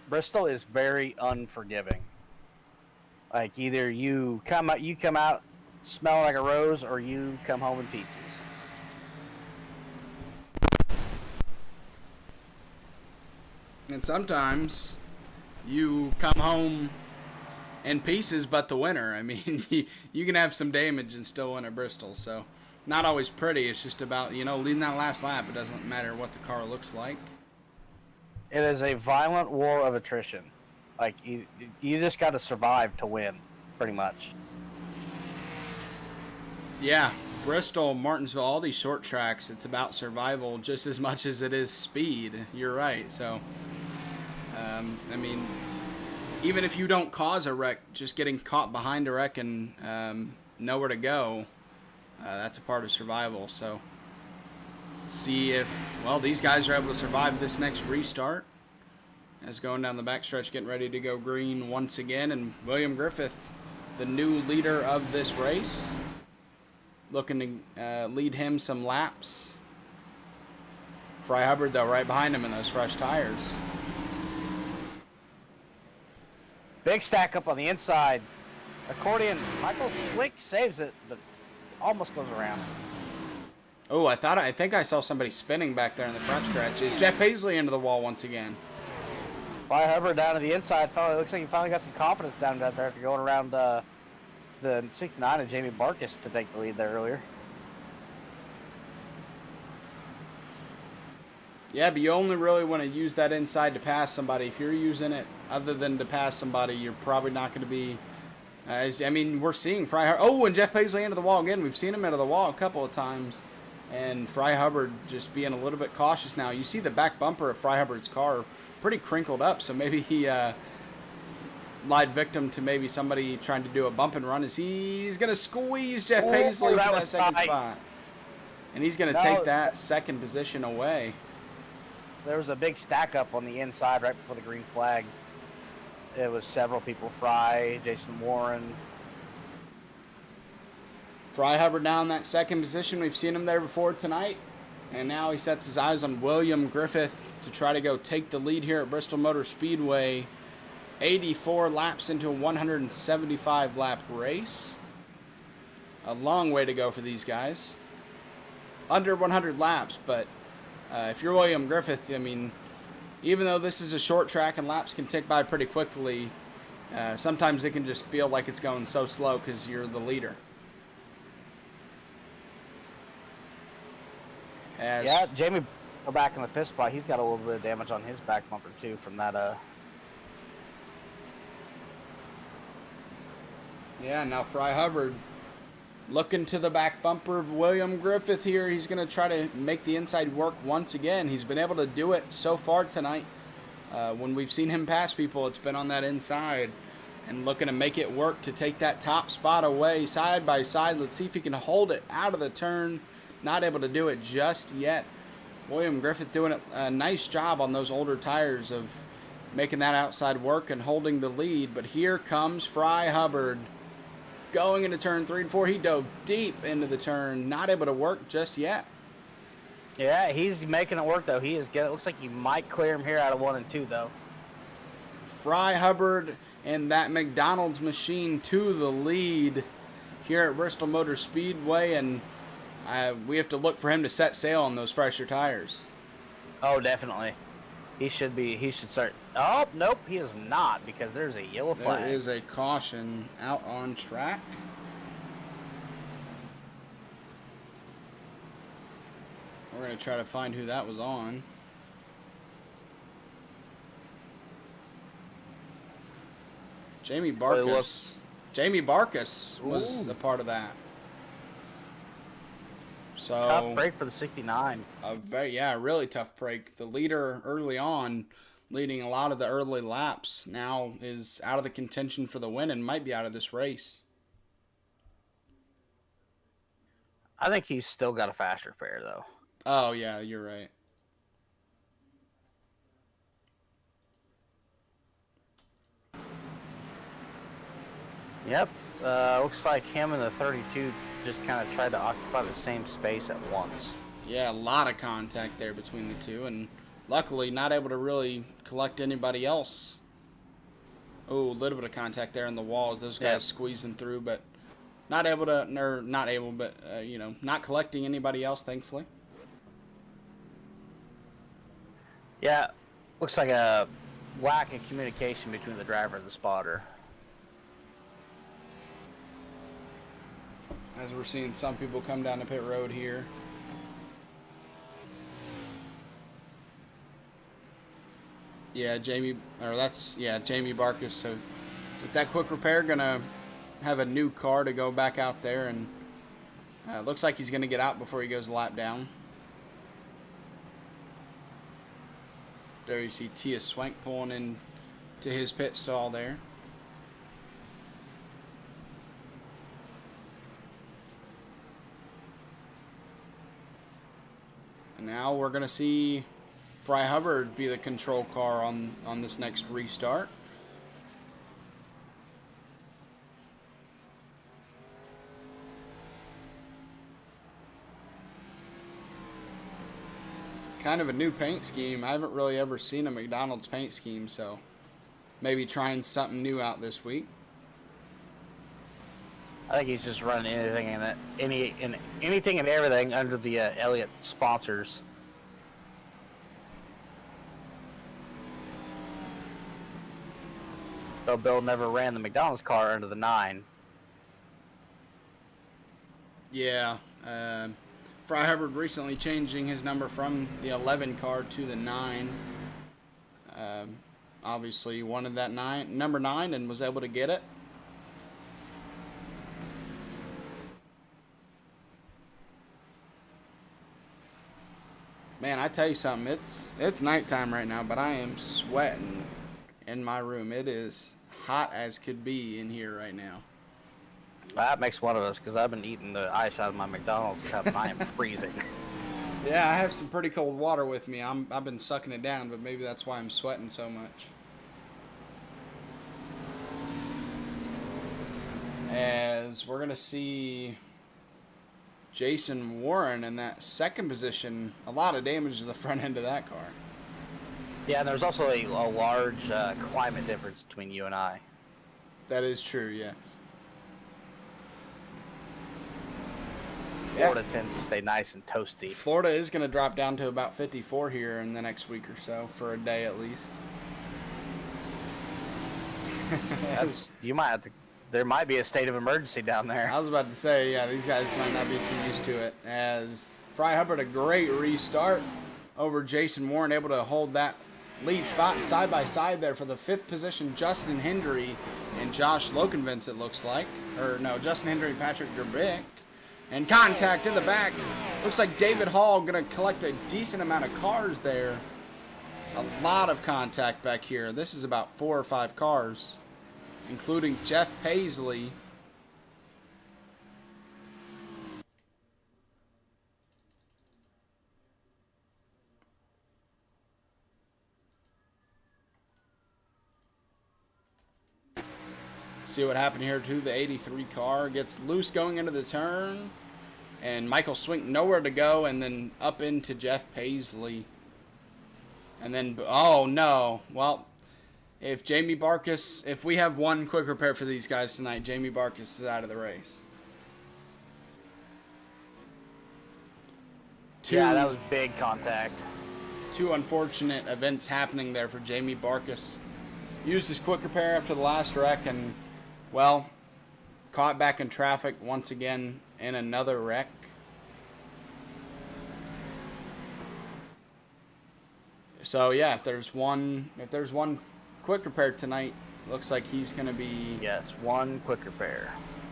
Bristol is very unforgiving. Like either you come out smelling like a rose, or you come home in pieces. And sometimes you come home in pieces, but the winner. I mean, you can have some damage and still win at Bristol. So not always pretty. It's just about, you know, leading that last lap. It doesn't matter what the car looks like. It is a violent war of attrition. Like you just got to survive to win, pretty much. Yeah, Bristol, Martinsville, all these short tracks, it's about survival just as much as it is speed. You're right. So, I mean, even if you don't cause a wreck, just getting caught behind a wreck and nowhere to go, that's a part of survival. So, see if, well, these guys are able to survive this next restart. As going down the backstretch, getting ready to go green once again. And William Griffith, the new leader of this race, looking to lead him some laps. Fry Hubbard, though, right behind him in those fresh tires. Big stack up on the inside. Accordion, Michael Schlick saves it, but almost goes around. Oh, I think I saw somebody spinning back there in the front stretch. Is Jeff Paisley into the wall once again? Fry Hubbard down to the inside. It looks like he finally got some confidence down there after going around the 69 of Jamie Barkus to take the lead there earlier. Yeah, but you only really want to use that inside to pass somebody. If you're using it other than to pass somebody, you're probably not going to be... I mean, we're seeing Fry Hubbard... Oh, and Jeff Paisley into the wall again. We've seen him into the wall a couple of times. And Fry Hubbard just being a little bit cautious now. You see the back bumper of Fry Hubbard's car pretty crinkled up, so maybe he lied victim to maybe somebody trying to do a bump and run. As he's going to squeeze Jeff Paisley for that second spot. And he's going to take that second position away. There was a big stack up on the inside right before the green flag. It was several people, Fry, Jason Warren. Fry Hubbard down in that second position. We've seen him there before tonight. And now he sets his eyes on William Griffith to try to go take the lead here at Bristol Motor Speedway. 84 laps into a 175 lap race. A long way to go for these guys. Under 100 laps, but if you're William Griffith, I mean, even though this is a short track and laps can tick by pretty quickly, sometimes it can just feel like it's going so slow because you're the leader. Yeah, Jamie back in the fifth spot. He's got a little bit of damage on his back bumper too from that. Yeah, now Fry Hubbard looking to the back bumper of William Griffith here. He's going to try to make the inside work once again. He's been able to do it so far tonight. When we've seen him pass people, it's been on that inside. And looking to make it work to take that top spot away side by side. Let's see if he can hold it out of the turn. Not able to do it just yet. William Griffith doing a nice job on those older tires of making that outside work and holding the lead. But here comes Fry Hubbard going into turn 3 and 4. He dove deep into the turn. Not able to work just yet. Yeah, he's making it work, though. It looks like you might clear him here out of 1 and 2, though. Fry Hubbard and that McDonald's machine to the lead here at Bristol Motor Speedway. And we have to look for him to set sail on those fresher tires. Oh, definitely. He should start. Oh, nope, he is not, because there's a yellow flag. There is a caution out on track. We're going to try to find who that was on. Jamie Barkus. Jamie Barkus was a part of that. Tough So break for the 69. really tough break. The leader early on, leading a lot of the early laps, now is out of the contention for the win and might be out of this race. I think he's still got a faster pair, though. Oh, yeah, you're right. Yep. Looks like him and the 32 just kind of tried to occupy the same space at once. Yeah, a lot of contact there between the two, and luckily not able to really collect anybody else. Oh, a little bit of contact there in the walls. Those guys squeezing through, but not able to, or not able, but, not collecting anybody else, thankfully. Yeah, looks like a lack of communication between the driver and the spotter. As we're seeing some people come down the pit road here. Yeah, Jamie Barkus. So with that quick repair, gonna have a new car to go back out there, and looks like he's gonna get out before he goes a lap down. There you see Tia Swank pulling in to his pit stall there. And now we're going to see Fry Hubbard be the control car on this next restart. Kind of a new paint scheme. I haven't really ever seen a McDonald's paint scheme, so maybe trying something new out this week. I think he's just running anything and everything under the Elliott sponsors. Though Bill never ran the McDonald's car under the 9. Yeah. Fry Hubbard recently changing his number from the 11 car to the 9. Obviously wanted that number 9 and was able to get it. Man, I tell you something, it's nighttime right now, but I am sweating in my room. It is hot as could be in here right now. That makes one of us, because I've been eating the ice out of my McDonald's cup and I am freezing. Yeah, I have some pretty cold water with me. I've been sucking it down, but maybe that's why I'm sweating so much. As we're going to see Jason Warren in that second position. A lot of damage to the front end of that car. Yeah, and there's also a large climate difference between you and I. That is true, yes. Florida tends to stay nice and toasty. Florida is going to drop down to about 54 here in the next week or so, for a day at least. You might have to. There might be a state of emergency down there. I was about to say, yeah, these guys might not be too used to it. As Fry Hubbard, a great restart over Jason Warren, able to hold that lead spot side by side there for the fifth position. Justin Hendry and Josh Lokenvitz, it looks like. Or no, Justin Hendry and Patrick Gerbic. And contact in the back. Looks like David Hall going to collect a decent amount of cars there. A lot of contact back here. This is about 4 or 5 cars, including Jeff Paisley. See what happened here to the 83 car. Gets loose going into the turn. And Michael Swink nowhere to go. And then up into Jeff Paisley. And then, oh no. Well, if Jamie Barkus, if we have one quick repair for these guys tonight, Jamie Barkus is out of the race. Yeah, that was big contact. 2 unfortunate events happening there for Jamie Barkus. Used his quick repair after the last wreck and, well, caught back in traffic once again in another wreck. So yeah, if there's one quick repair tonight, looks like he's going to be, yes, one quick repair,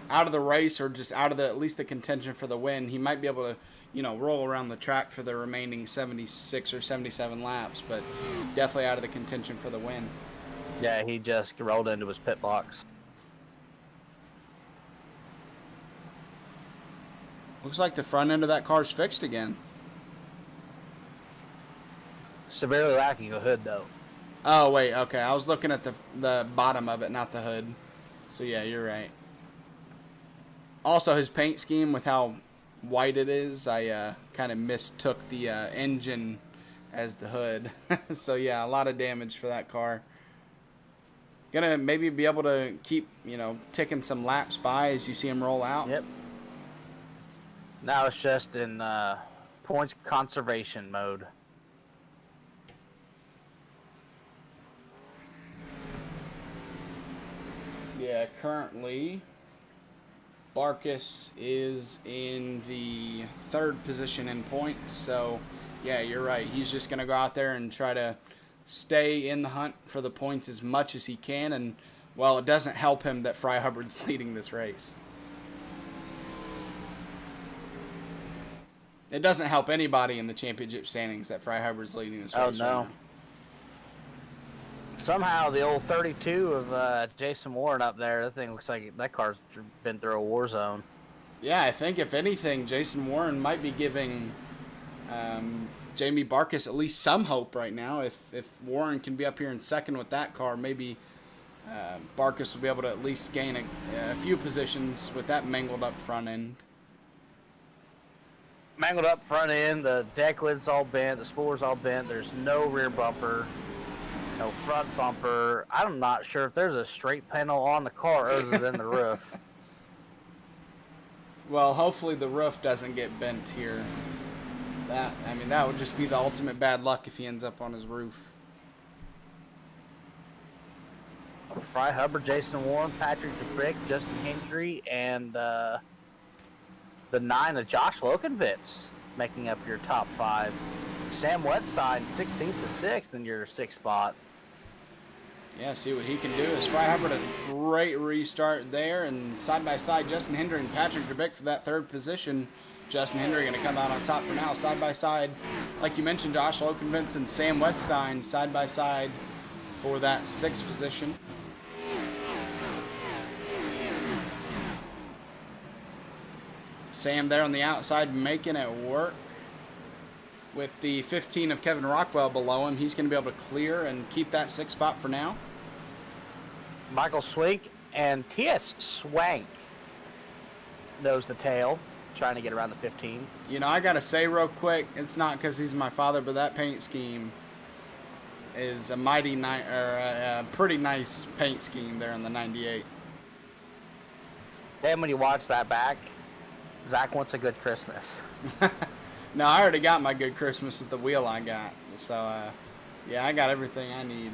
out of the race, or just out of the at least the contention for the win. He might be able to roll around the track for the remaining 76 or 77 laps, but definitely out of the contention for the win. Yeah, he just rolled into his pit box. Looks like the front end of that car's fixed again. Severely lacking a hood, though. Oh, wait, okay. I was looking at the bottom of it, not the hood. So, yeah, you're right. Also, his paint scheme with how white it is, I kind of mistook the engine as the hood. So, yeah, a lot of damage for that car. Gonna maybe be able to keep, ticking some laps by as you see him roll out. Yep. Now it's just in points conservation mode. Yeah, currently Barkus is in the 3rd position in points. So, yeah, you're right. He's just going to go out there and try to stay in the hunt for the points as much as he can. And, well, it doesn't help him that Fry Hubbard's leading this race. It doesn't help anybody in the championship standings that Fry Hubbard's leading this race. Oh, no. Right, somehow the old 32 of Jason Warren up there, that thing looks like that car's been through a war zone. Yeah, I think if anything, Jason Warren might be giving Jamie Barkus at least some hope right now. If Warren can be up here in 2nd with that car, maybe Barkus will be able to at least gain a few positions with that mangled up front end. Mangled up front end, the deck lid's all bent, the spoiler's all bent, there's no rear bumper, no front bumper. I'm not sure if there's a straight panel on the car other than the roof. Well, hopefully the roof doesn't get bent here. That would just be the ultimate bad luck if he ends up on his roof. Fry Hubbard, Jason Warren, Patrick DeBrick, Justin Hendry, and the 9 of Josh Lokenvitz making up your top 5. Sam Wetstein, 16th to 6th in your 6th spot. Yeah, see what he can do. As Fry Hubbard a great restart there, and side by side, Justin Hendry and Patrick DeBrick for that 3rd position. Justin Hendry going to come out on top for now. Side by side, like you mentioned, Josh Lokenvitz and Sam Wetstein side by side for that 6th position. Sam there on the outside making it work. With the 15 of Kevin Rockwell below him, he's going to be able to clear and keep that 6th spot for now. Michael Swink and T.S. Swank knows the tail, trying to get around the 15. I got to say real quick, it's not because he's my father, but that paint scheme is a pretty nice paint scheme there in the 98. Then when you watch that back, Zach wants a good Christmas. No, I already got my good Christmas with the wheel I got. So, yeah, I got everything I need.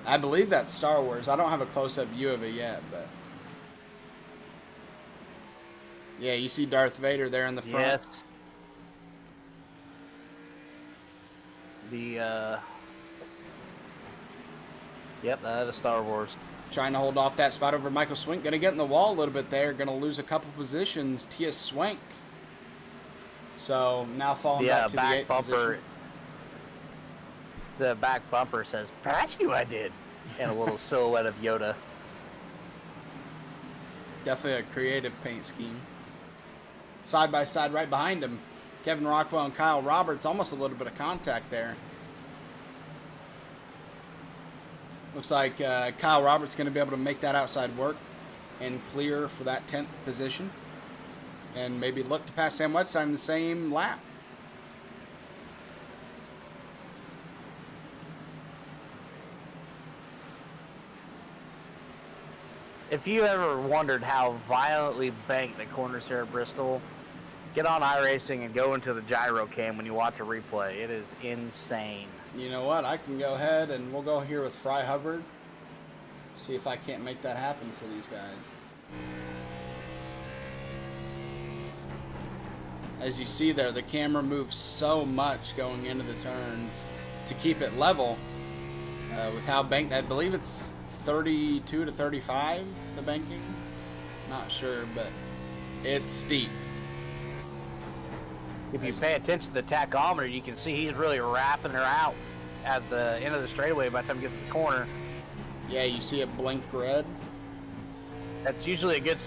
I believe that's Star Wars. I don't have a close-up view of it yet, but... Yeah, you see Darth Vader there in the front. Yes. Yep, that is Star Wars. Trying to hold off that spot over Michael Swank. Going to get in the wall a little bit there. Going to lose a couple positions. T.S. Swank. So now falling back to the 8th position. The back bumper says, "Pass you, I did," and a little silhouette of Yoda. Definitely a creative paint scheme. Side by side right behind him, Kevin Rockwell and Kyle Roberts. Almost a little bit of contact there. Looks like Kyle Roberts going to be able to make that outside work and clear for that 10th position. And maybe look to pass Sam Wetstein in the same lap. If you ever wondered how violently banked the corners here at Bristol, get on iRacing and go into the gyro cam when you watch a replay. It is insane. You know what? I can go ahead and we'll go here with Fry Hubbard. See if I can't make that happen for these guys. As you see there, the camera moves so much going into the turns to keep it level with how banked. I believe it's 32 to 35, the banking. Not sure, but it's steep. if you pay attention to the tachometer, you can see he's really wrapping her out at the end of the straightaway by the time he gets to the corner. Yeah, you see it blink red. That's usually a good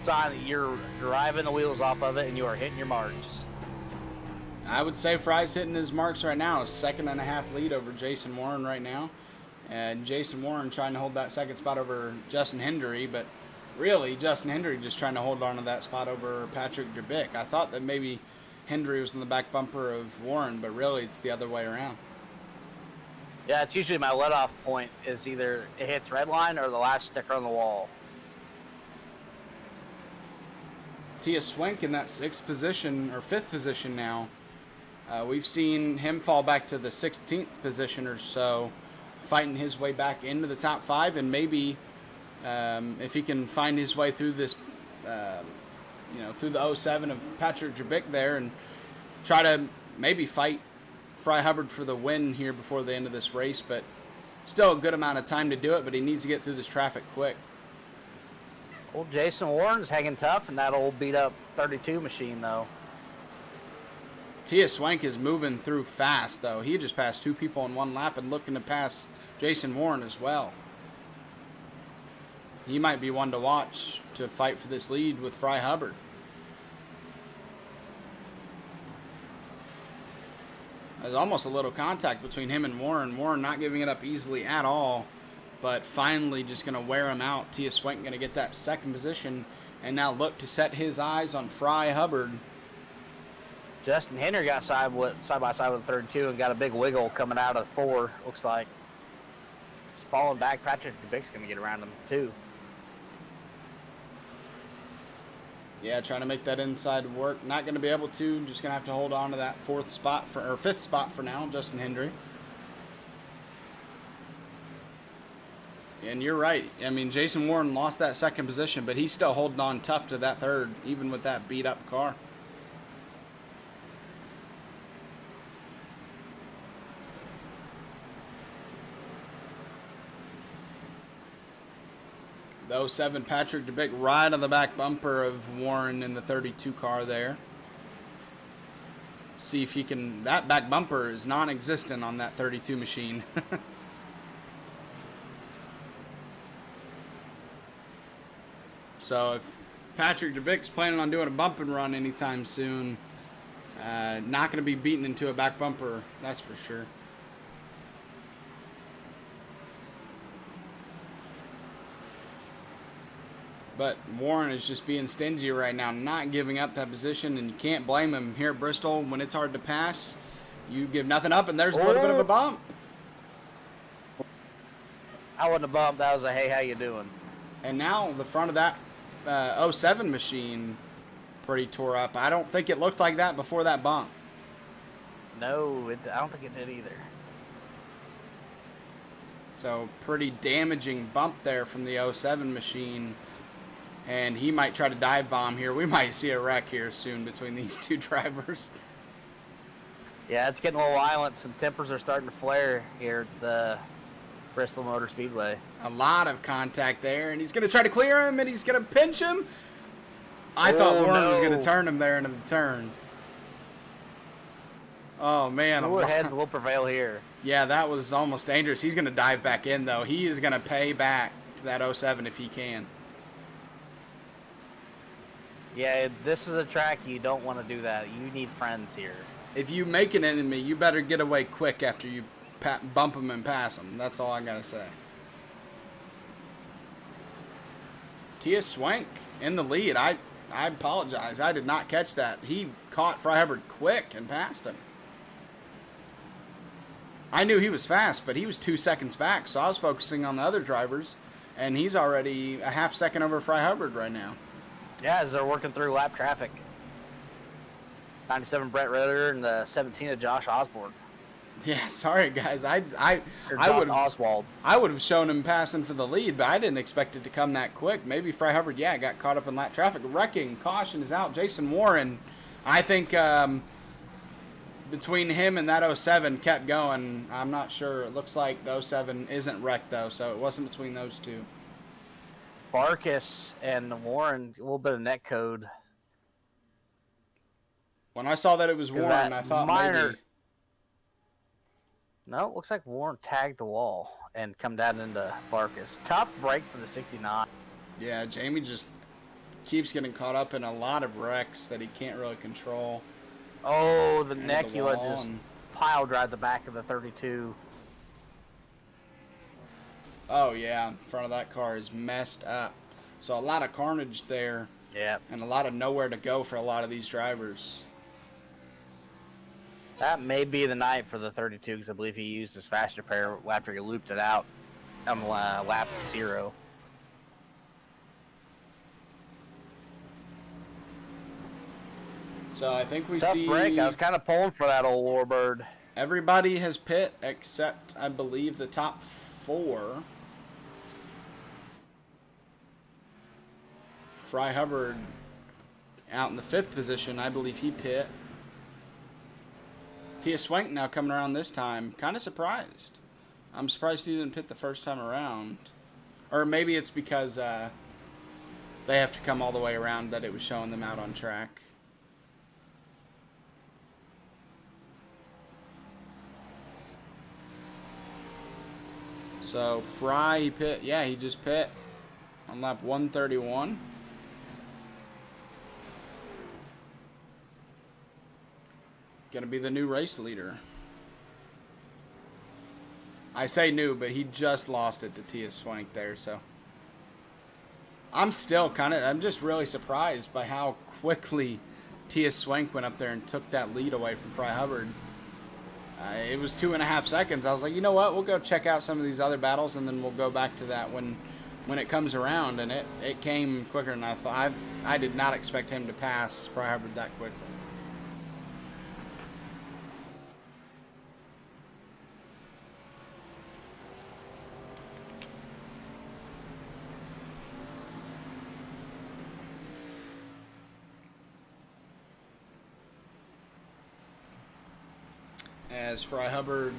sign that you're driving the wheels off of it and you are hitting your marks. I would say Fry's hitting his marks right now. A 2.5 lead over Jason Warren right now. And Jason Warren trying to hold that second spot over Justin Hendry, but really Justin Hendry just trying to hold on to that spot over Patrick Derbick. I thought that maybe Hendry was in the back bumper of Warren, but really it's the other way around. Yeah, it's usually my let-off point is either it hits red line or the last sticker on the wall. Tia Swank in that 6th position or 5th position now. We've seen him fall back to the 16th position or so, fighting his way back into the top 5, and maybe if he can find his way through this, through the 07 of Patrick Drabick there, and try to maybe fight Fry Hubbard for the win here before the end of this race. But still a good amount of time to do it, but he needs to get through this traffic quick. Old Jason Warren's hanging tough in that old beat-up 32 machine, though. Tia Swank is moving through fast, though. He just passed 2 people in 1 lap and looking to pass Jason Warren as well. He might be one to watch to fight for this lead with Fry Hubbard. There's almost a little contact between him and Warren. Warren not giving it up easily at all, but finally just going to wear him out. Tia Swank going to get that 2nd position and now look to set his eyes on Fry Hubbard. Justin Henry got side by side with the 32 and got a big wiggle coming out of 4. Looks like it's falling back. Patrick Dubik's going to get around him too. Yeah, trying to make that inside work. Not going to be able to. Just going to have to hold on to that 5th spot for now, Justin Hendry. And you're right. I mean, Jason Warren lost that 2nd position, but he's still holding on tough to that 3rd, even with that beat-up car. The 07 Patrick Derbick right on the back bumper of Warren in the 32 car there. See if he can... That back bumper is non-existent on that 32 machine. So if Patrick Derbick's planning on doing a bump and run anytime soon, not going to be beaten into a back bumper, that's for sure. But Warren is just being stingy right now, not giving up that position, and you can't blame him here at Bristol. When it's hard to pass, you give nothing up, and there's a little bit of a bump. I wasn't a bump. That was a, hey, how you doing? And now the front of that 07 machine pretty tore up. I don't think it looked like that before that bump. No, I don't think it did either. So pretty damaging bump there from the 07 machine. And he might try to dive bomb here. We might see a wreck here soon between these 2 drivers. Yeah, it's getting a little violent. Some tempers are starting to flare here at the Bristol Motor Speedway. A lot of contact there, and he's going to try to clear him, and he's going to pinch him. I thought Warren was going to turn him there into the turn. Oh, man. Go ahead, we'll prevail here. Yeah, that was almost dangerous. He's going to dive back in, though. He is going to pay back to that 07 if he can. Yeah, this is a track you don't want to do that. You need friends here. If you make an enemy, you better get away quick after you bump him and pass him. That's all I got to say. Tia Swank in the lead. I apologize. I did not catch that. He caught Fry Hubbard quick and passed him. I knew he was fast, but he was 2 seconds back, so I was focusing on the other drivers, and he's already a half second over Fry Hubbard right now. Yeah, as they're working through lap traffic. 97 Brett Ritter and the 17 of Josh Osborne. Yeah, sorry guys. I would have shown him passing for the lead, but I didn't expect it to come that quick. Maybe Fry Hubbard, got caught up in lap traffic. Wrecking, caution is out. Jason Warren, I think between him and that 07 kept going. I'm not sure. It looks like the 07 isn't wrecked though, so it wasn't between those 2. Barkus and Warren, a little bit of net code. When I saw that it was 'Cause Warren, that I thought minor- maybe. No, it looks like Warren tagged the wall and come down into Barkus. Tough break for the 69. Yeah, Jamie just keeps getting caught up in a lot of wrecks that he can't really control. Oh, the Into Necula wall just and- pile drive the back of the 32. Oh, yeah, in front of that car is messed up. So a lot of carnage there. Yeah. And a lot of nowhere to go for a lot of these drivers. That may be the night for the 32 because I believe he used his faster pair after he looped it out on lap 0. So I think we Tough see break. I was kind of pulling for that old Warbird. everybody has pit except, I believe, the top 4. Fry Hubbard out in the 5th position. I believe he pit. Tia Swank now coming around this time. Kind of surprised. I'm surprised he didn't pit the first time around. Or maybe it's because they have to come all the way around that it was showing them out on track. So Fry, he pit. Yeah, he just pit on lap 131. Gonna be the new race leader. I say new, but he just lost it to Tia Swank there, so. I'm just really surprised by how quickly Tia Swank went up there and took that lead away from Fry Hubbard. It was 2.5 seconds. I was like, you know what? We'll go check out some of these other battles, and then we'll go back to that when it comes around. And it came quicker than I thought. I did not expect him to pass Fry Hubbard that quickly. As Fry Hubbard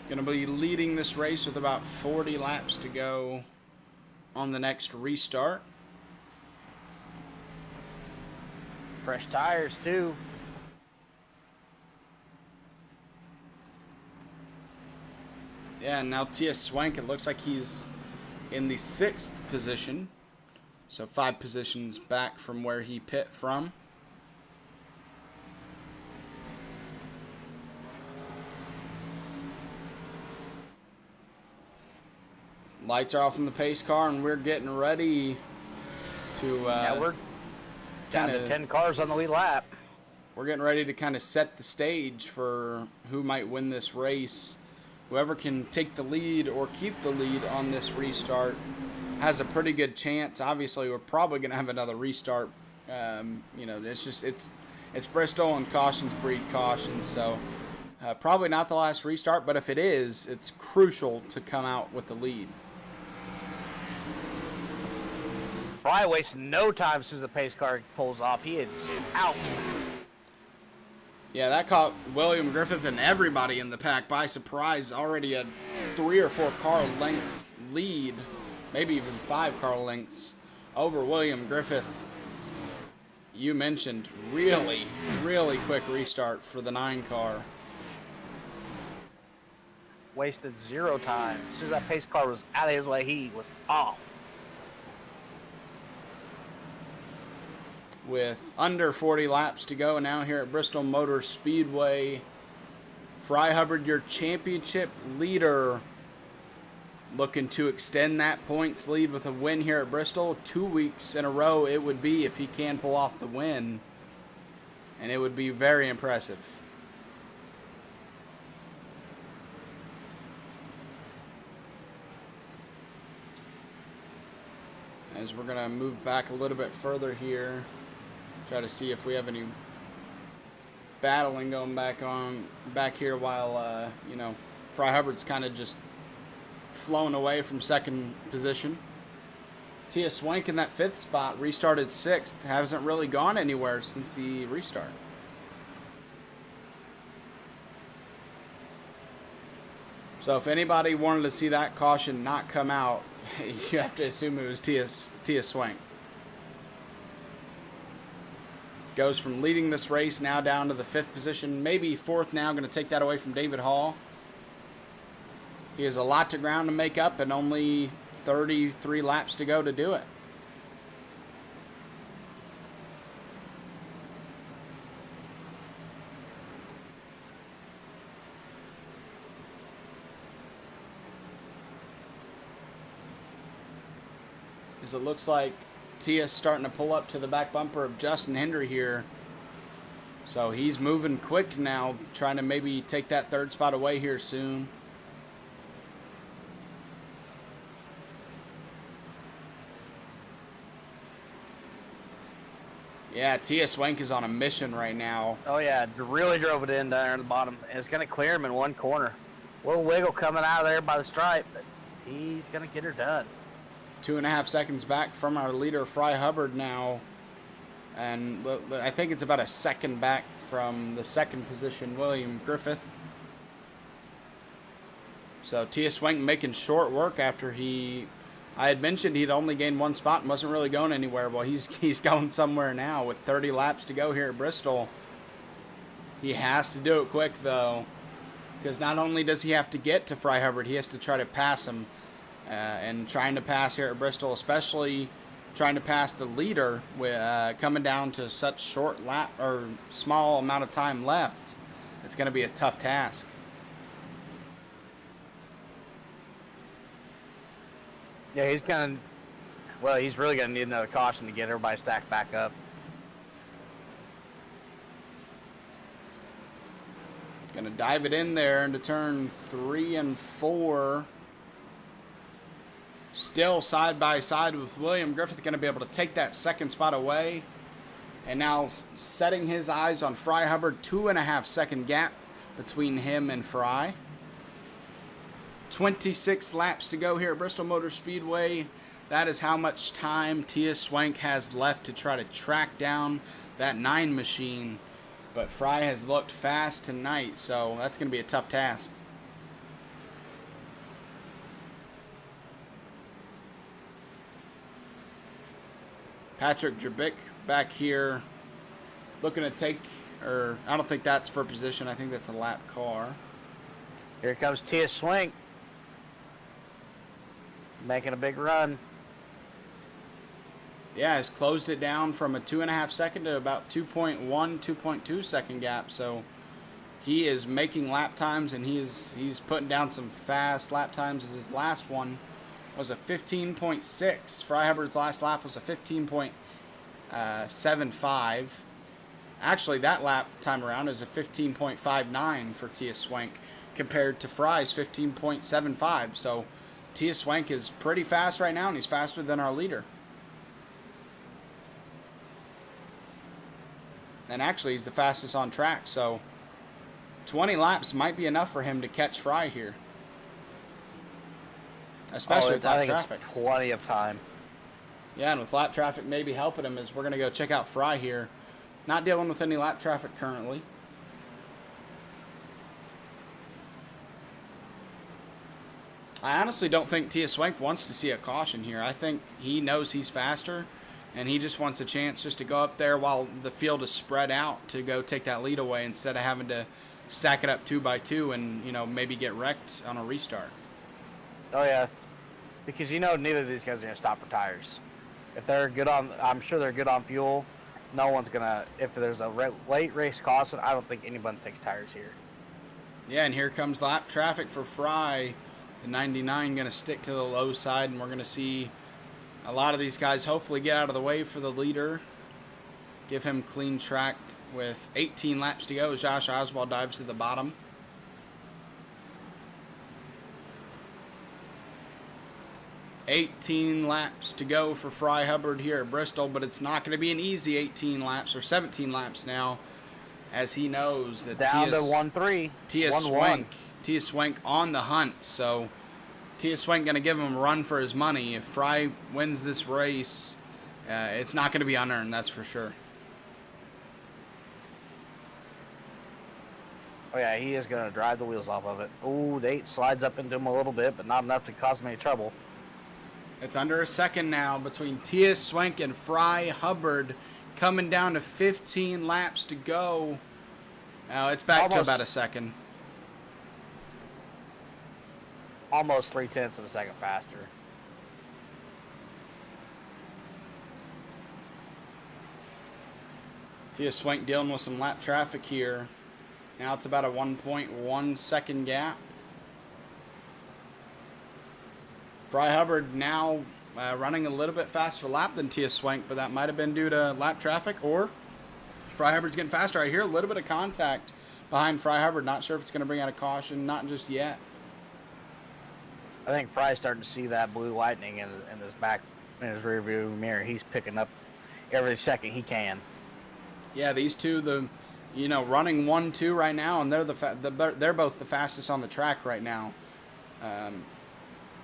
going to be leading this race with about 40 laps to go on the next restart. Fresh tires, too. Yeah, and now Tia Swank, it looks like he's in the 6th position. So 5 positions back from where he pit from. Lights are off in the pace car, and we're getting ready to Yeah, we're down to 10 cars on the lead lap. We're getting ready to kind of set the stage for who might win this race. Whoever can take the lead or keep the lead on this restart has a pretty good chance. Obviously, we're probably going to have another restart. You know, it's Bristol, and cautions breed caution, so probably not the last restart. But if it is, it's crucial to come out with the lead. Fry wastes no time as soon as the pace car pulls off. He is out. Yeah, that caught William Griffith and everybody in the pack by surprise. Already a 3 or 4 car length lead, maybe even 5 car lengths over William Griffith. You mentioned really, really quick restart for the 9 car. Wasted 0 time. As soon as that pace car was out of his way, he was off. With under 40 laps to go now here at Bristol Motor Speedway. Fry Hubbard, your championship leader, looking to extend that points lead with a win here at Bristol. 2 weeks in a row it would be if he can pull off the win. And it would be very impressive. As we're going to move back a little bit further here. Try to see if we have any battling going back here while, you know, Fry Hubbard's kind of just flown away from 2nd position. Tia Swank in that 5th spot, restarted 6th, hasn't really gone anywhere since the restart. So if anybody wanted to see that caution not come out, you have to assume it was Tia Swank. Goes from leading this race now down to the 5th position, maybe 4th now. Going to take that away from David Hall. He has a lot to ground to make up and only 33 laps to go to do it. As it looks like Tia's starting to pull up to the back bumper of Justin Hendry here. So he's moving quick now, trying to maybe take that 3rd spot away here soon. Yeah, Tia Swank is on a mission right now. Oh, yeah, really drove it in there in the bottom. And it's going to clear him in one corner. Little wiggle coming out of there by the stripe, but he's going to get her done. 2.5 seconds back from our leader, Fry Hubbard now. And I think it's about a second back from the 2nd position, William Griffith. So Tia Swank making short work after I had mentioned he'd only gained 1 spot and wasn't really going anywhere. Well, he's going somewhere now with 30 laps to go here at Bristol. He has to do it quick, though, because not only does he have to get to Fry Hubbard, he has to try to pass him. And trying to pass here at Bristol, especially trying to pass the leader with coming down to such short lap or small amount of time left, it's going to be a tough task. Yeah, he's really going to need another caution to get everybody stacked back up. Going to dive it in there into turn 3 and 4. Still side by side with William Griffith, going to be able to take that 2nd spot away. And now setting his eyes on Fry Hubbard, 2.5 second gap between him and Fry. 26 laps to go here at Bristol Motor Speedway. That is how much time Tia Swank has left to try to track down that 9 machine. But Fry has looked fast tonight, so that's going to be a tough task. Patrick Drabick back here looking to take, or I don't think that's for position. I think that's a lap car. Here comes Tia Swank. Making a big run. Yeah, has closed it down from a 2.5 second to about 2.1, 2.2 second gap. So he is making lap times, and he's putting down some fast lap times. As his last one was a 15.6. Fry Hubbard's last lap was a 15.75. Actually, that lap time around is a 15.59 for Tia Swank compared to Fry's 15.75. So Tia Swank is pretty fast right now, and he's faster than our leader. And actually, he's the fastest on track. So 20 laps might be enough for him to catch Fry here. Especially with lap traffic. It's plenty of time. Yeah, and with lap traffic maybe helping him, as we're going to go check out Fry here. Not dealing with any lap traffic currently. I honestly don't think Tia Swank wants to see a caution here. I think he knows he's faster, and he just wants a chance just to go up there while the field is spread out to go take that lead away instead of having to stack it up 2 by 2 and, you know, maybe get wrecked on a restart. Oh, yeah. Because, you know, neither of these guys are going to stop for tires. If they're good on, I'm sure they're good on fuel. No one's going to, if there's a late race caution, I don't think anybody takes tires here. Yeah, and here comes lap traffic for Fry. The 99 going to stick to the low side, and we're going to see a lot of these guys hopefully get out of the way for the leader. Give him clean track with 18 laps to go as Josh Oswald dives to the bottom. $18 laps to go for Fry Hubbard here at Bristol, but it's not going to be an easy 18 laps or 17 laps now, as he knows that down to 1-3. Tia Swank on the hunt. So Tia Swank going to give him a run for his money. If Fry wins this race, it's not going to be unearned, that's for sure. Oh, yeah, he is going to drive the wheels off of it. Ooh, the 8 slides up into him a little bit, but not enough to cause him any trouble. It's under a second now between Tia Swank and Fry Hubbard coming down to 15 laps to go. Now it's back to about a second. Almost 0.3 of a second faster. Tia Swank dealing with some lap traffic here. Now it's about a 1.1 second gap. Fry Hubbard now running a little bit faster lap than Tia Swank, but that might have been due to lap traffic, or Fry Hubbard's getting faster. I hear a little bit of contact behind Fry Hubbard. Not sure if it's going to bring out a caution. Not just yet. I think Fry's starting to see that blue lightning in his back, in his rearview mirror. He's picking up every second he can. Yeah, these two, running 1-2 right now, and they're both the fastest on the track right now.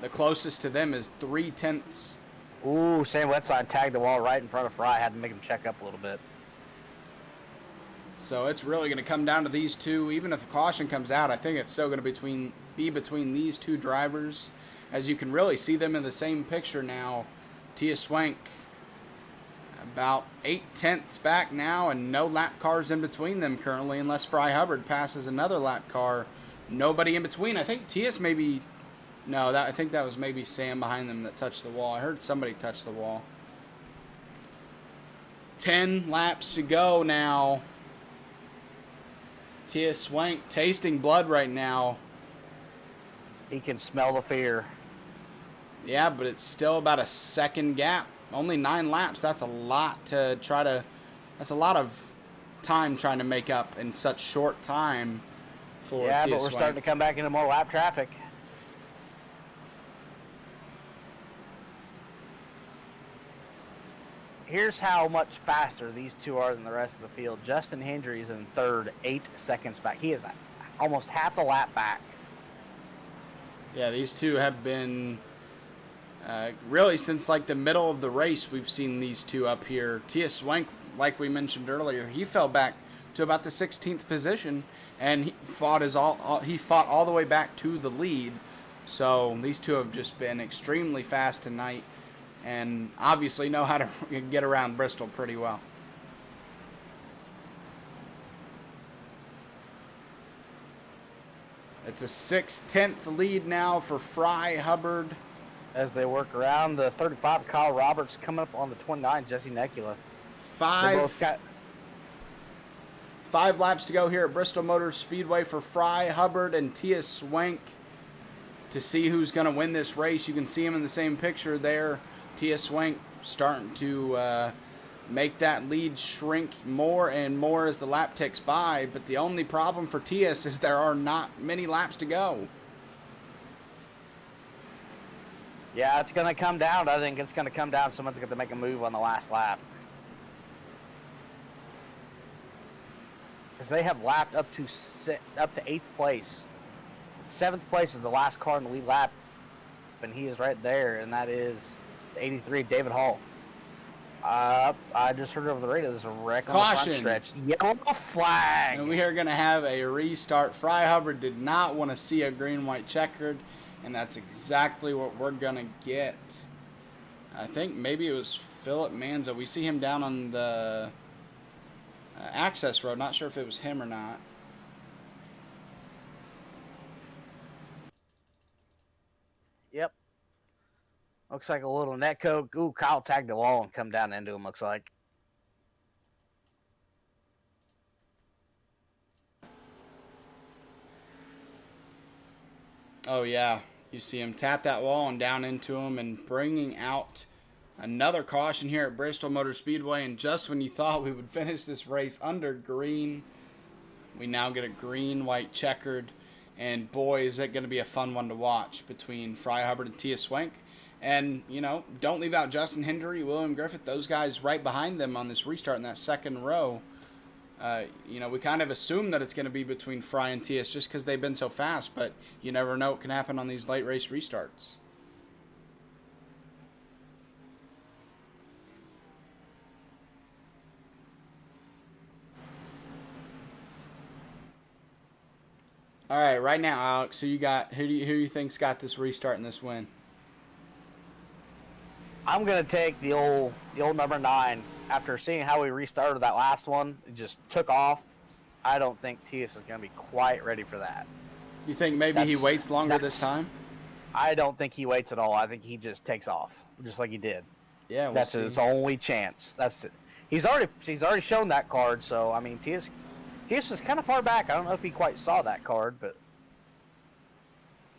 The closest to them is 0.3. Ooh, Sam Wetside tagged the wall right in front of Fry. Had to make him check up a little bit. So it's really going to come down to these two. Even if a caution comes out, I think it's still going to be between these two drivers. As you can really see them in the same picture now. Tia Swank about 0.8 back now, and no lap cars in between them currently, unless Fry Hubbard passes another lap car. Nobody in between. I think Tia's maybe... No, I think that was maybe Sam behind them that touched the wall. I heard somebody touch the wall. 10 laps to go now. Tia Swank tasting blood right now. He can smell the fear. Yeah, but it's still about a second gap. Only 9 laps. That's a lot to try to... That's a lot of time trying to make up in such short time for Tia Swank. Yeah, but we're starting to come back into more lap traffic. Here's how much faster these two are than the rest of the field. Justin Hendry's in third, 8 seconds back. He is almost half a lap back. Yeah, these two have been really since like the middle of the race. We've seen these two up here. Tia Swank, like we mentioned earlier, he fell back to about the 16th position, and he fought all the way back to the lead. So these two have just been extremely fast tonight, and obviously know how to get around Bristol pretty well. It's a 6/10 lead now for Fry Hubbard. As they work around the 35, Kyle Roberts coming up on the 29, Jesse Necula. Five laps to go here at Bristol Motor Speedway for Fry Hubbard and Tia Swank. To see who's going to win this race, you can see him in the same picture there. Tia Swank starting to make that lead shrink more and more as the lap ticks by. But the only problem for Tia is there are not many laps to go. Yeah, it's going to come down. I think it's going to come down. Someone's going to make a move on the last lap. Because they have lapped up to 8th place. 7th place is the last car in the lead lap, and he is right there, and that is the 83, David Hall. I just heard over the radio there's a wreck on the front stretch. Yellow flag. And we are going to have a restart. Fry Hubbard did not want to see a green-white checkered, and that's exactly what we're going to get. I think maybe it was Philip Manzo. We see him down on the access road. Not sure if it was him or not. Yep. Looks like a little netco. Ooh, Kyle tagged the wall and come down into him, looks like. Oh, yeah. You see him tap that wall and down into him, and bringing out another caution here at Bristol Motor Speedway. And just when you thought we would finish this race under green, we now get a green, white, checkered. And boy, is it going to be a fun one to watch between Fry Hubbard and Tia Swank. And, don't leave out Justin Hendry, William Griffith, those guys right behind them on this restart in that second row. We kind of assume that it's going to be between Fry and Tia just because they've been so fast, but you never know what can happen on these late race restarts. All right, right now, Alex, who do you think's got this restart and this win? I'm gonna take the old number 9, after seeing how we restarted that last one, it just took off. I don't think TS is going to be quite ready for that. You think maybe he waits longer this time? I don't think he waits at all. I think he just takes off, just like he did. Yeah, that's see. His only chance. That's it. He's already shown that card. So I mean, TS was kind of far back. I don't know if he quite saw that card, but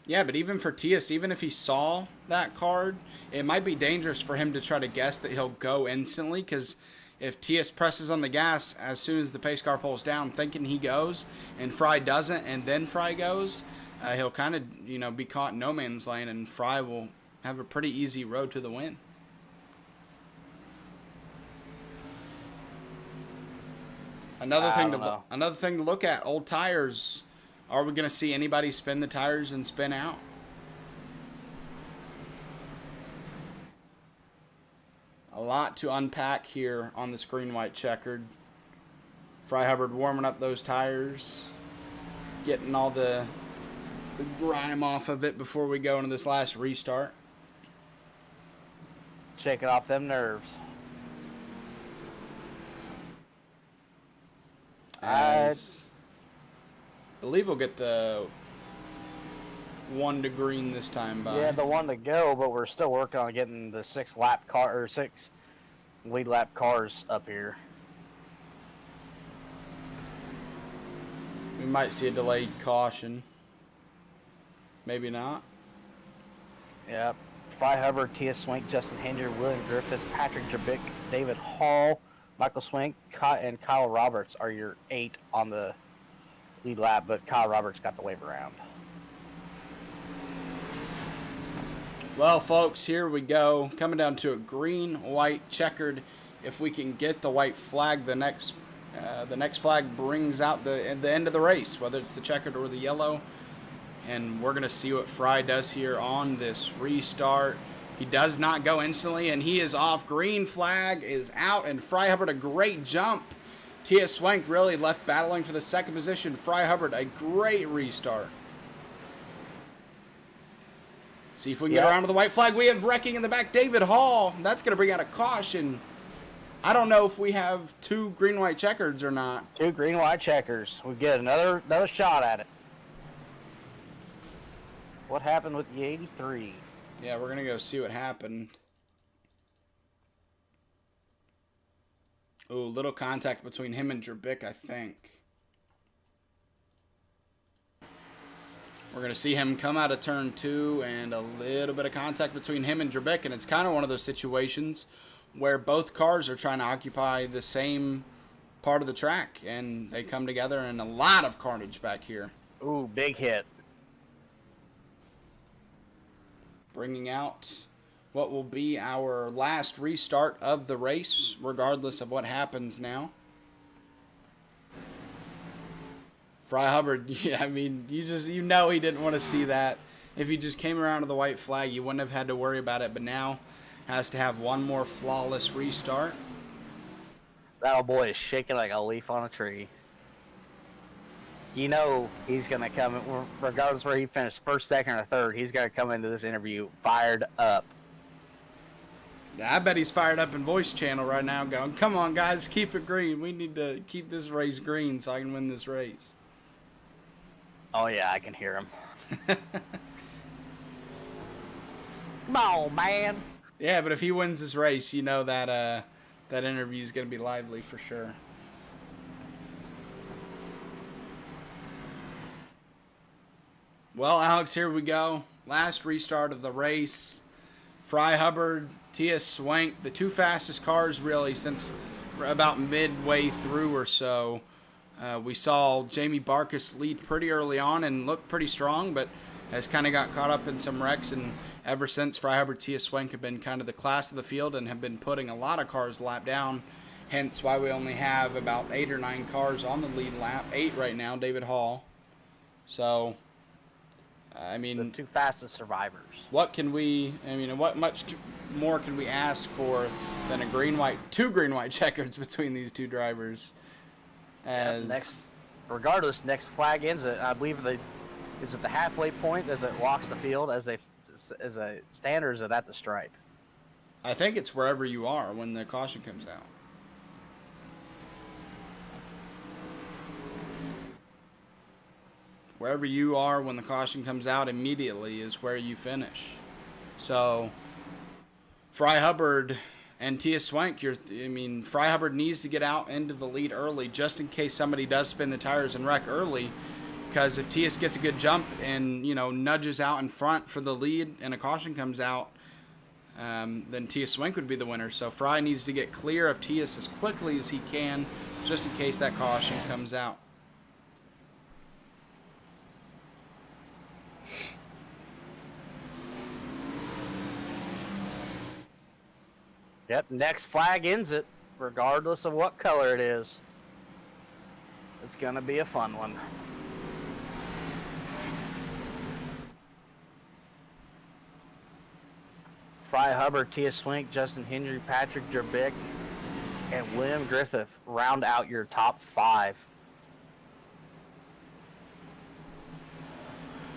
yeah, but even for TS, even if he saw that card, it might be dangerous for him to try to guess that he'll go instantly, because if TS presses on the gas as soon as the pace car pulls down, thinking he goes, and Fry doesn't, and then Fry goes, he'll kind of, be caught in no man's lane, and Fry will have a pretty easy road to the win. Another thing to look at, old tires. Are we going to see anybody spin the tires and spin out? A lot to unpack here on this green-white checkered. Fry Hubbard warming up those tires, getting all the grime off of it before we go into this last restart. Shaking off them nerves. I believe we'll get the 1 to green this time by. Yeah, the 1 to go, but we're still working on getting the 6 lead lap cars up here. We might see a delayed caution. Maybe not. Yep. Fry Hubbard, T.S. Swink, Justin Hinder, William Griffith, Patrick Jerbick, David Hall, Michael Swink, and Kyle Roberts are your 8 on the lead lap, but Kyle Roberts got the wave around. Well, folks, here we go. Coming down to a green, white, checkered. If we can get the white flag, the next flag brings out the end of the race, whether it's the checkered or the yellow. And we're going to see what Fry does here on this restart. He does not go instantly, and he is off. Green flag is out, and Fry Hubbard, a great jump. T.S. Swank really left battling for the second position. Fry Hubbard, a great restart. See if we can get around to the white flag. We have wrecking in the back. David Hall. That's going to bring out a caution. I don't know if we have 2 green-white checkers or not. 2 green-white checkers. We get another shot at it. What happened with the 83? Yeah, we're going to go see what happened. Ooh, little contact between him and Jerbick, I think. We're going to see him come out of turn 2 and a little bit of contact between him and Jerbick, and it's kind of one of those situations where both cars are trying to occupy the same part of the track, and they come together, and a lot of carnage back here. Ooh, big hit. Bringing out what will be our last restart of the race, regardless of what happens now. Fry Hubbard, yeah, I mean, you know he didn't want to see that. If he just came around to the white flag, you wouldn't have had to worry about it, but now has to have one more flawless restart. That old boy is shaking like a leaf on a tree. You know he's going to come, regardless where he finished, first, second, or third, he's going to come into this interview fired up. I bet he's fired up in voice channel right now going, come on, guys, keep it green. We need to keep this race green so I can win this race. Oh, yeah, I can hear him. Come on, man. Yeah, but if he wins this race, you know that that interview is going to be lively for sure. Well, Alex, here we go. Last restart of the race. Fry Hubbard, T.S. Swank, the 2 fastest cars really since about midway through or so. We saw Jamie Barkus lead pretty early on and looked pretty strong, but has kind of got caught up in some wrecks, and ever since Fry Hubbard, T.S. Swank have been kind of the class of the field and have been putting a lot of cars lap down, hence why we only have about 8 or 9 cars on the lead lap. 8 right now, David Hall. So, I mean, the 2 fastest survivors. What much more can we ask for than a two green-white checkers between these 2 drivers? Regardless, next flag ends it. I believe is it the halfway point that walks the field as a standard, or is it at the stripe? I think it's wherever you are when the caution comes out. Wherever you are when the caution comes out immediately is where you finish. So, Fry Hubbard and Tia Swank, Fry Hubbard needs to get out into the lead early just in case somebody does spin the tires and wreck early. Because if Tias gets a good jump and, nudges out in front for the lead and a caution comes out, then Tia Swank would be the winner. So Fry needs to get clear of Tias as quickly as he can just in case that caution comes out. Yep, next flag ends it, regardless of what color it is. It's going to be a fun one. Fry Hubbard, Tia Swink, Justin Hendry, Patrick Jerbick, and William Griffith round out your top 5.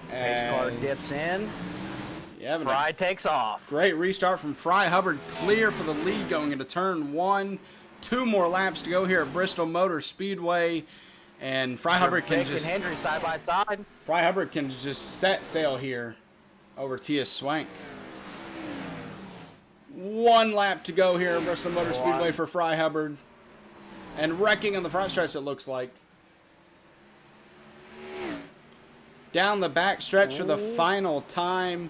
Pace car dips in. Yeah, Fry takes off. Great restart from Fry Hubbard, clear for the lead going into turn 1. 2 more laps to go here at Bristol Motor Speedway, and Fry Hubbard can just and Hendry side by side. Fry Hubbard can just set sail here over Tia Swank. 1 lap to go here at Bristol Motor Speedway for Fry Hubbard, and wrecking on the front stretch. It looks like down the back stretch for the final time.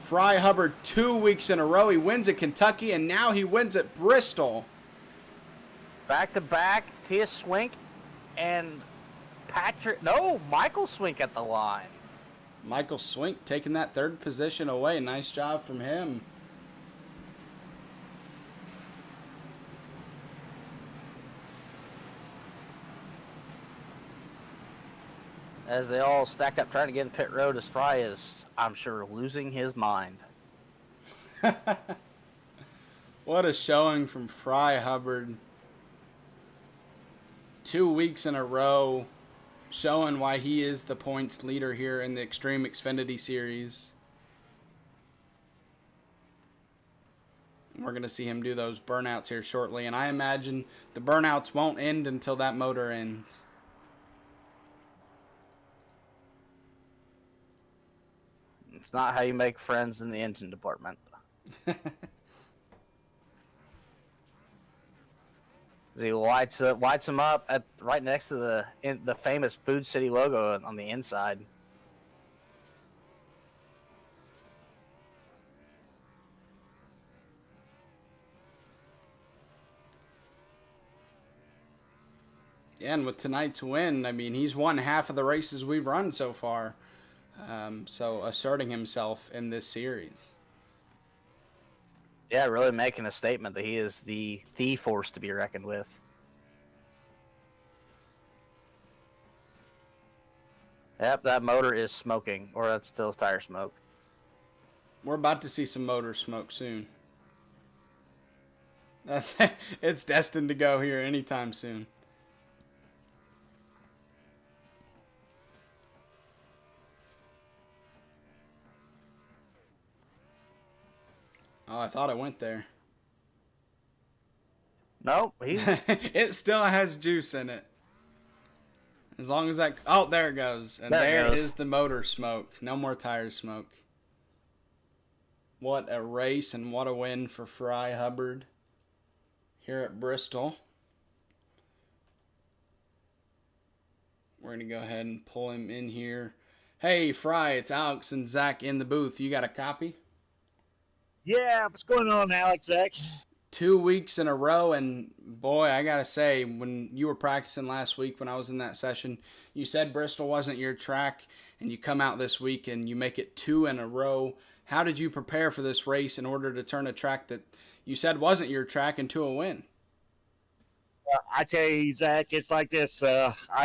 Fry Hubbard 2 weeks in a row. He wins at Kentucky, and now he wins at Bristol. Back to back, Tia Swink and Michael Swink at the line. Michael Swink taking that 3rd position away. Nice job from him. As they all stack up trying to get in pit road, as Fry is, I'm sure, losing his mind. What a showing from Fry Hubbard. 2 weeks in a row, showing why he is the points leader here in the Xtreme Xfinity Series. We're going to see him do those burnouts here shortly, and I imagine the burnouts won't end until that motor ends. It's not how you make friends in the engine department. He lights them up right next to the famous Food City logo on the inside. Yeah, and with tonight's win, he's won half of the races we've run so far. So asserting himself in this series. Yeah, really making a statement that he is the force to be reckoned with. Yep, that motor is smoking, or that's still tire smoke. We're about to see some motor smoke soon. It's destined to go here anytime soon. Oh, I thought it went there. Nope. It still has juice in it. As long as that... Oh, there it goes. And there is the motor smoke. No more tire smoke. What a race and what a win for Fry Hubbard here at Bristol. We're going to go ahead and pull him in here. Hey, Fry, it's Alex and Zach in the booth. You got a copy? Yeah, what's going on, Alex, Zach? 2 weeks in a row, and boy, I gotta say, when you were practicing last week when I was in that session, you said Bristol wasn't your track, and you come out this week and you make it 2 in a row. How did you prepare for this race in order to turn a track that you said wasn't your track into a win? I tell you, Zach, it's like this. I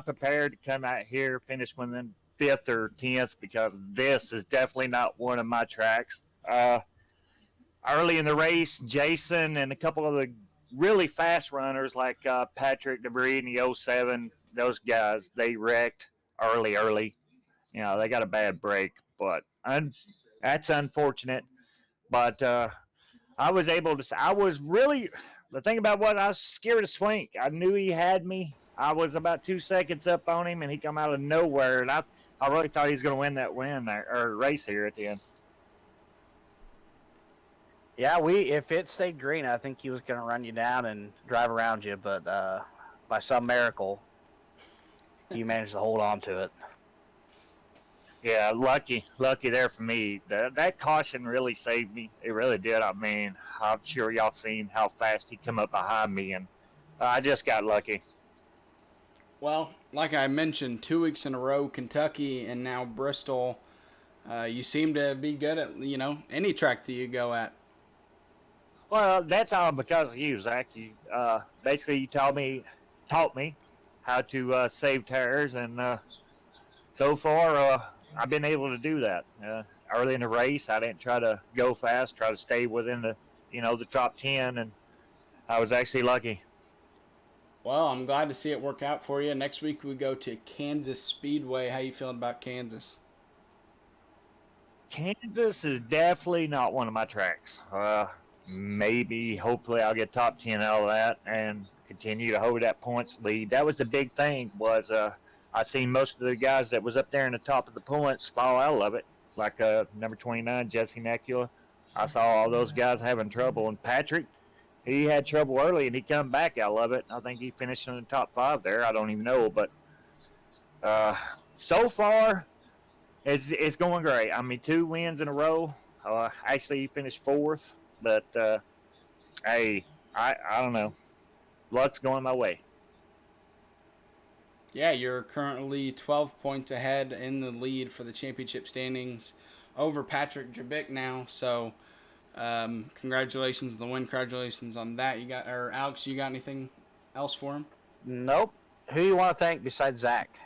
prepared to come out here, finish within 5th or 10th, because this is definitely not one of my tracks. Early in the race, Jason and a couple of the really fast runners like Patrick DeBree in the 07, those guys, they wrecked early. You know, they got a bad break, but that's unfortunate. But I was able to – the thing about what I was scared of Swank. I knew he had me. I was about 2 seconds up on him, and he come out of nowhere, and I really thought he was going to win that win there, or race here at the end. Yeah, if it stayed green, I think he was going to run you down and drive around you, but by some miracle, you managed to hold on to it. Yeah, lucky there for me. That caution really saved me. It really did. I mean, I'm sure y'all seen how fast he come up behind me, and I just got lucky. Well, like I mentioned, 2 weeks in a row, Kentucky and now Bristol. You seem to be good at any track that you go at. Well, that's all because of you, Zach. You basically you taught me how to save tires, and so far I've been able to do that. Early in the race, I didn't try to go fast, try to stay within the top 10, and I was actually lucky. Well, I'm glad to see it work out for you. Next week we go to Kansas Speedway. How you feeling about Kansas? Kansas is definitely not one of my tracks. Maybe, hopefully, I'll get top 10 out of that and continue to hold that points lead. That was the big thing. Was I seen most of the guys that was up there in the top of the points fall out of it, like number 29, Jesse Nakula. I saw all those guys having trouble, and Patrick, he had trouble early, and he come back out of it. I think he finished in the top 5 there. I don't even know, but so far, it's going great. I mean, 2 wins in a row. Actually, he finished 4th, but hey, I don't know. Luck's going my way. Yeah, you're currently 12 points ahead in the lead for the championship standings over Patrick Jabik now. So, congratulations on the win. Congratulations on that. Alex, you got anything else for him? Nope. Who you want to thank besides Zach?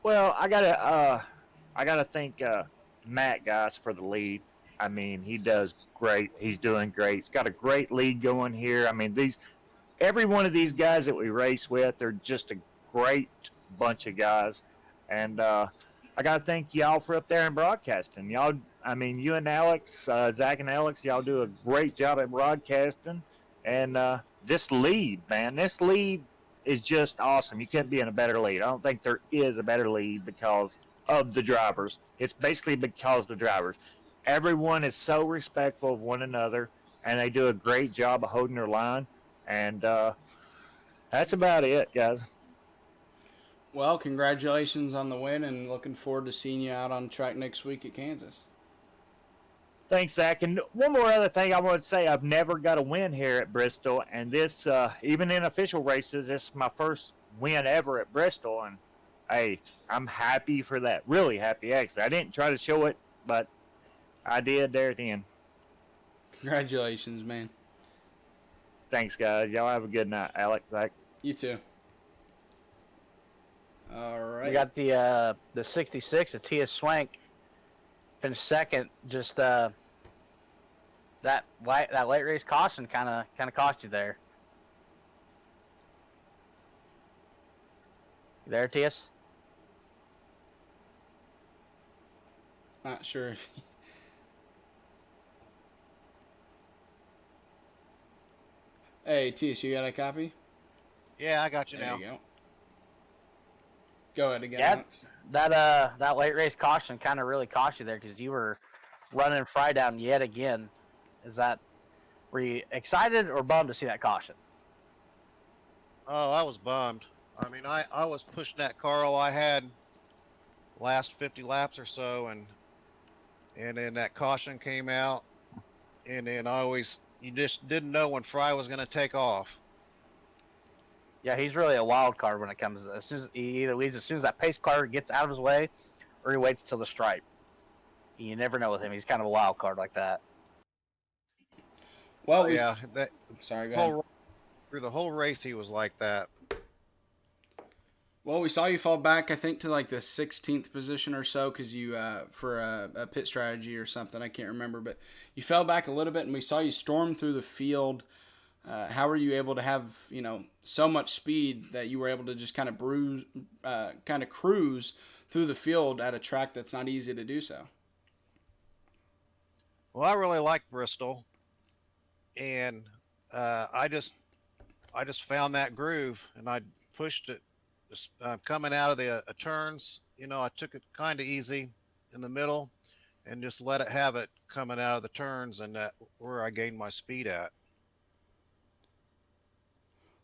Well, I gotta thank Matt, guys, for the lead. I mean, he does great. He's doing great. He's got a great lead going here. I mean, every one of these guys that we race with, they're just a great bunch of guys. And I gotta thank y'all for up there in broadcasting. Y'all, I mean, you and Alex, Zach and Alex, y'all do a great job at broadcasting. And this lead, man, is just awesome. You couldn't be in a better lead. I don't think there is a better lead because of the drivers. It's basically because of the drivers. Everyone is so respectful of one another, and they do a great job of holding their line. And that's about it, guys. Well, congratulations on the win, and looking forward to seeing you out on track next week at Kansas. Thanks, Zach. And one more other thing I want to say, I've never got a win here at Bristol, and this, even in official races, this is my first win ever at Bristol, and hey, I'm happy for that. Really happy, actually. I didn't try to show it, but I did there at the end. Congratulations, man. Thanks, guys. Y'all have a good night. Alex, Zach. You too. All right. We got the 66, Tia Swank, finished second. Just that late race caution kind of cost you there. You there, Tias? Not sure if. Hey, Tias, you got a copy? Yeah, I got you There now. you go. Go ahead again, Yeah, Alex. that late race caution kind of really cost you there because you were running Fry down yet again. Were you excited or bummed to see that caution? Oh, I was bummed. I mean, I was pushing that car all I had last 50 laps or so, and then that caution came out, and then you just didn't know when Fry was going to take off. Yeah, he's really a wild card when it comes to as soon as he either leaves as soon as that pace car gets out of his way, or he waits till the stripe. You never know with him. He's kind of a wild card like that. Well, Yeah, sorry, go ahead. through the whole race he was like that. Well, we saw you fall back, I think, to like the 16th position or so because you, for a pit strategy or something, I can't remember, but you fell back a little bit and we saw you storm through the field. How were you able to have, so much speed that you were able to just kind of cruise through the field at a track that's not easy to do so? Well, I really like Bristol, and I just found that groove, and pushed it coming out of the turns. You know, I took it kind of easy in the middle and just let it have it coming out of the turns, and that where I gained my speed at.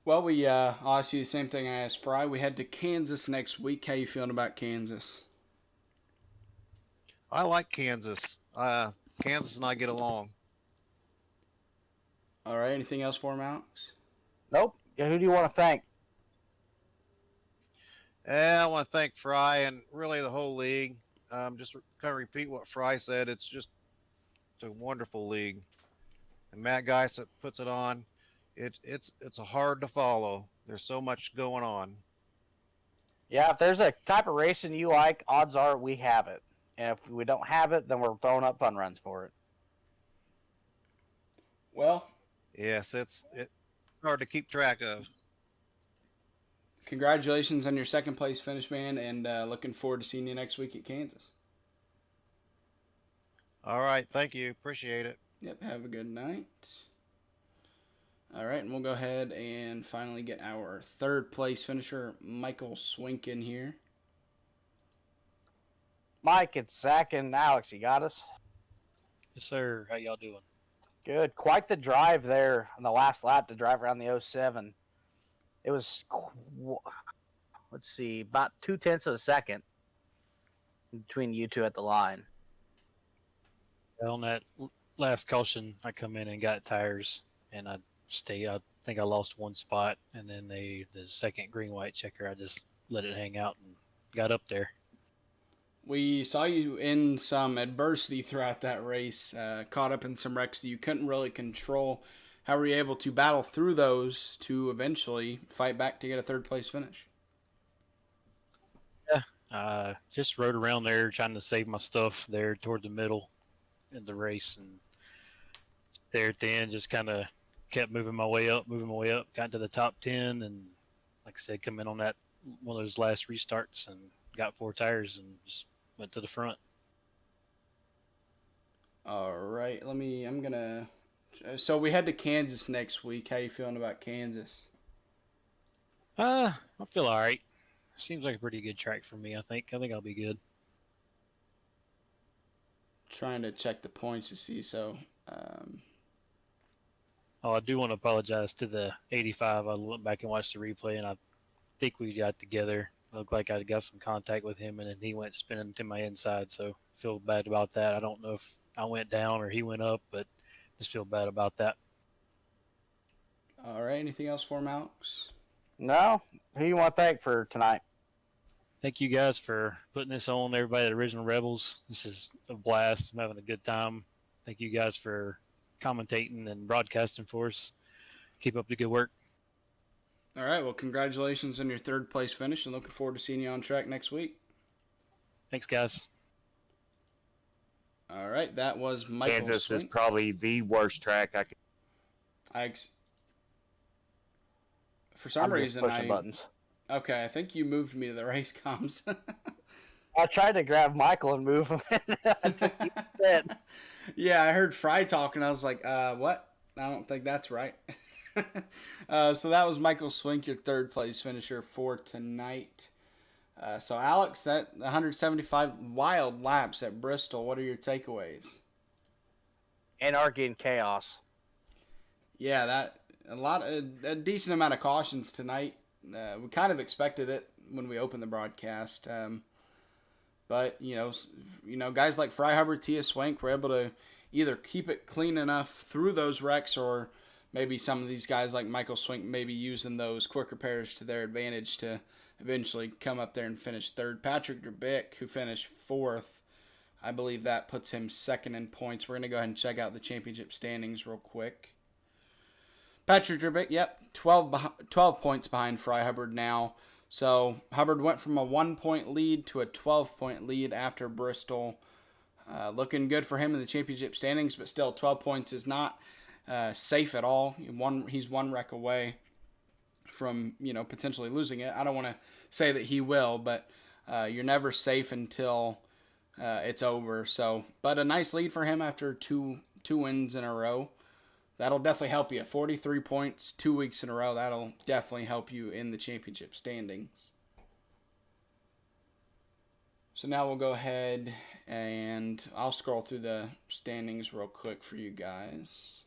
Well, I'll ask you the same thing I asked Fry. We head to Kansas next week. How you feeling about Kansas? I like Kansas. Kansas and I get along. All right. Anything else for him, Alex? Nope. Yeah, who do you want to thank? I want to thank Fry and really the whole league. Just kind of repeat what Fry said. It's a wonderful league, and Matt Geis that puts it on. It's a hard to follow. There's so much going on. Yeah, if there's a type of racing you like, odds are we have it. And if we don't have it, then we're throwing up fun runs for it. Well, Yes, it's hard to keep track of. congratulations on your second place finish, man, and looking forward to seeing you next week at Kansas. All right, thank you. Appreciate it. Yep. Have a good night. All right, and we'll go ahead and finally get our third place finisher, Michael Swink, in here. Mike, it's Zach and Alex. You got us? Yes, sir. How y'all doing? Good. Quite the drive there on the last lap to drive around the 07. It was, let's see, about 0.2 of a second between you two at the line. On that last caution, I come in and got tires, and I think I lost one spot, and then the second green white checker, I just let it hang out and got up there. We saw you in some adversity throughout that race, caught up in some wrecks that you couldn't really control. How were you able to battle through those to eventually fight back to get a third place finish? Just rode around there trying to save my stuff there toward the middle in the race, and there at the end just kind of kept moving my way up, got to the top 10, and like I said, come in on that one of those last restarts and got 4 tires and just went to the front. All right, so we head to Kansas next week. How you feeling about Kansas? I feel all right. Seems like a pretty good track for me. I think I'll be good. Trying to check the points to see. So, I do want to apologize to the 85. I went back and watched the replay, and I think we got together. It looked like I got some contact with him, and then he went spinning to my inside. So feel bad about that. I don't know if I went down or he went up, but just feel bad about that. all right. Anything else for him, Alex? No? Who you want to thank for tonight? Thank you guys for putting this on, everybody at Original Rebels. This is a blast. I'm having a good time. Thank you guys for commentating and broadcasting for us. Keep up the good work. All right. Well, congratulations on your third place finish, and looking forward to seeing you on track next week. Thanks, guys. All right. That was Michael Kansas is Swink. probably the worst track I could. For some I'm just reason, pushing buttons. Okay, I think you moved me to the race comms. I tried to grab Michael and move him. I took you instead. Yeah, I heard Fry talking. I was like, what? I don't think that's right. So that was Michael Swink, your third place finisher for tonight. So Alex, that 175 wild laps at Bristol. What are your takeaways? Anarchy and chaos. Yeah, a decent amount of cautions tonight. We kind of expected it when we opened the broadcast, but guys like Fry Hubbard, Tia Swank were able to either keep it clean enough through those wrecks, or maybe some of these guys like Michael Swink maybe using those quick repairs to their advantage to eventually come up there and finish third. Patrick Derbick, who finished fourth, I believe that puts him second in points. We're going to go ahead and check out the championship standings real quick. Patrick Derbick, 12 points behind Fry Hubbard now. So Hubbard went from a 1-point lead to a 12-point lead after Bristol. Looking good for him in the championship standings, but still 12 points is not safe at all. He's one wreck away from potentially losing it. I don't want to say that he will, but you're never safe until it's over. So, but a nice lead for him after two wins in a row. that'll definitely help you. 43 points, 2 weeks in a row. That'll definitely help you in the championship standings. So now we'll go ahead and I'll scroll through the standings real quick for you guys.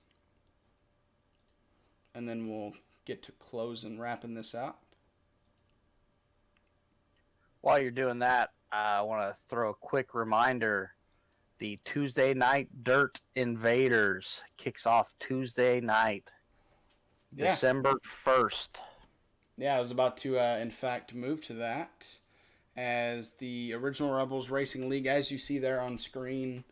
And then we'll get to closing, wrapping this up. While you're doing that, I want to throw a quick reminder. The Tuesday Night Dirt Invaders kicks off Tuesday night, Yeah. December 1st. Yeah, I was about to, in fact, move to that. As the original Rebels Racing League, as you see there on screen,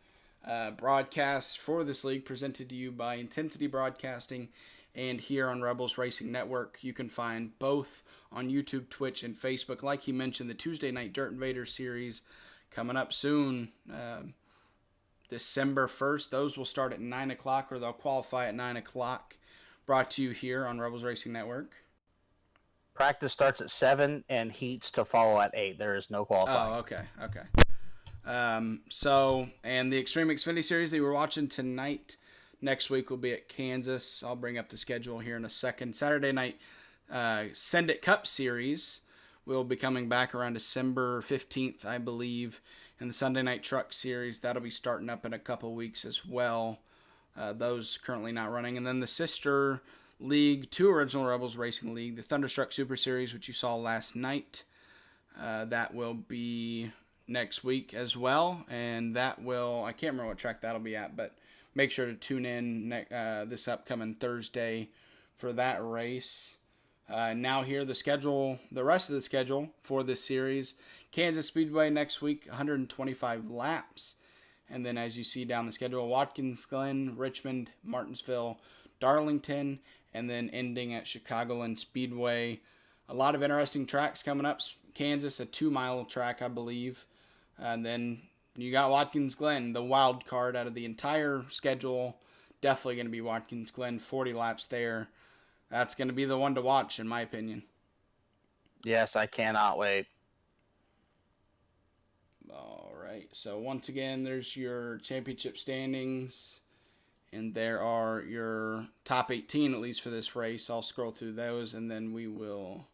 broadcasts for this league presented to you by Intensity Broadcasting and here on Rebels Racing Network. You can find both on YouTube, Twitch, and Facebook. Like he mentioned, the Tuesday Night Dirt Invaders series coming up soon, December 1st. Those will start at 9 o'clock, or they'll qualify at 9 o'clock. Brought to you here on Rebels Racing Network. Practice starts at 7 and heats to follow at 8. There is no qualifying. Oh, okay. And the Xtreme Xfinity series that we're watching tonight, next week will be at Kansas. I'll bring up the schedule here in a second. Saturday night Send It Cup series will be coming back around December 15th, I believe. And the Sunday Night Truck series, that'll be starting up in a couple weeks as well. Those currently not running. And then the sister league to Original Rebels Racing League, the Thunderstruck Super Series, which you saw last night, that will be next week as well. And that will, I can't remember what track that'll be at, but make sure to tune in this upcoming Thursday for that race. Now here, the rest of the schedule for this series. Kansas Speedway next week, 125 laps. And then as you see down the schedule, Watkins Glen, Richmond, Martinsville, Darlington, and then ending at Chicagoland Speedway. A lot of interesting tracks coming up. Kansas, a 2-mile track, I believe. And then you got Watkins Glen, the wild card out of the entire schedule. Definitely going to be Watkins Glen, 40 laps there. That's going to be the one to watch, in my opinion. Yes, I cannot wait. All right. So once again, there's your championship standings. And there are your top 18, at least for this race. I'll scroll through those, and then we will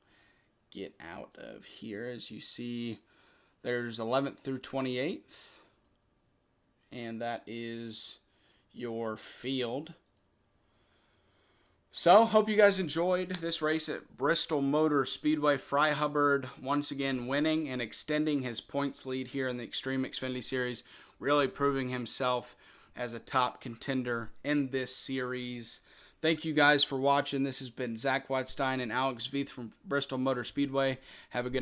get out of here. As you see, there's 11th through 28th. And that is your field. So, hope you guys enjoyed this race at Bristol Motor Speedway. Fry Hubbard once again winning and extending his points lead here in the Xtreme Xfinity Series. Really proving himself as a top contender in this series. Thank you guys for watching. This has been Zach Whitestein and Alex Veith from Bristol Motor Speedway. Have a good night.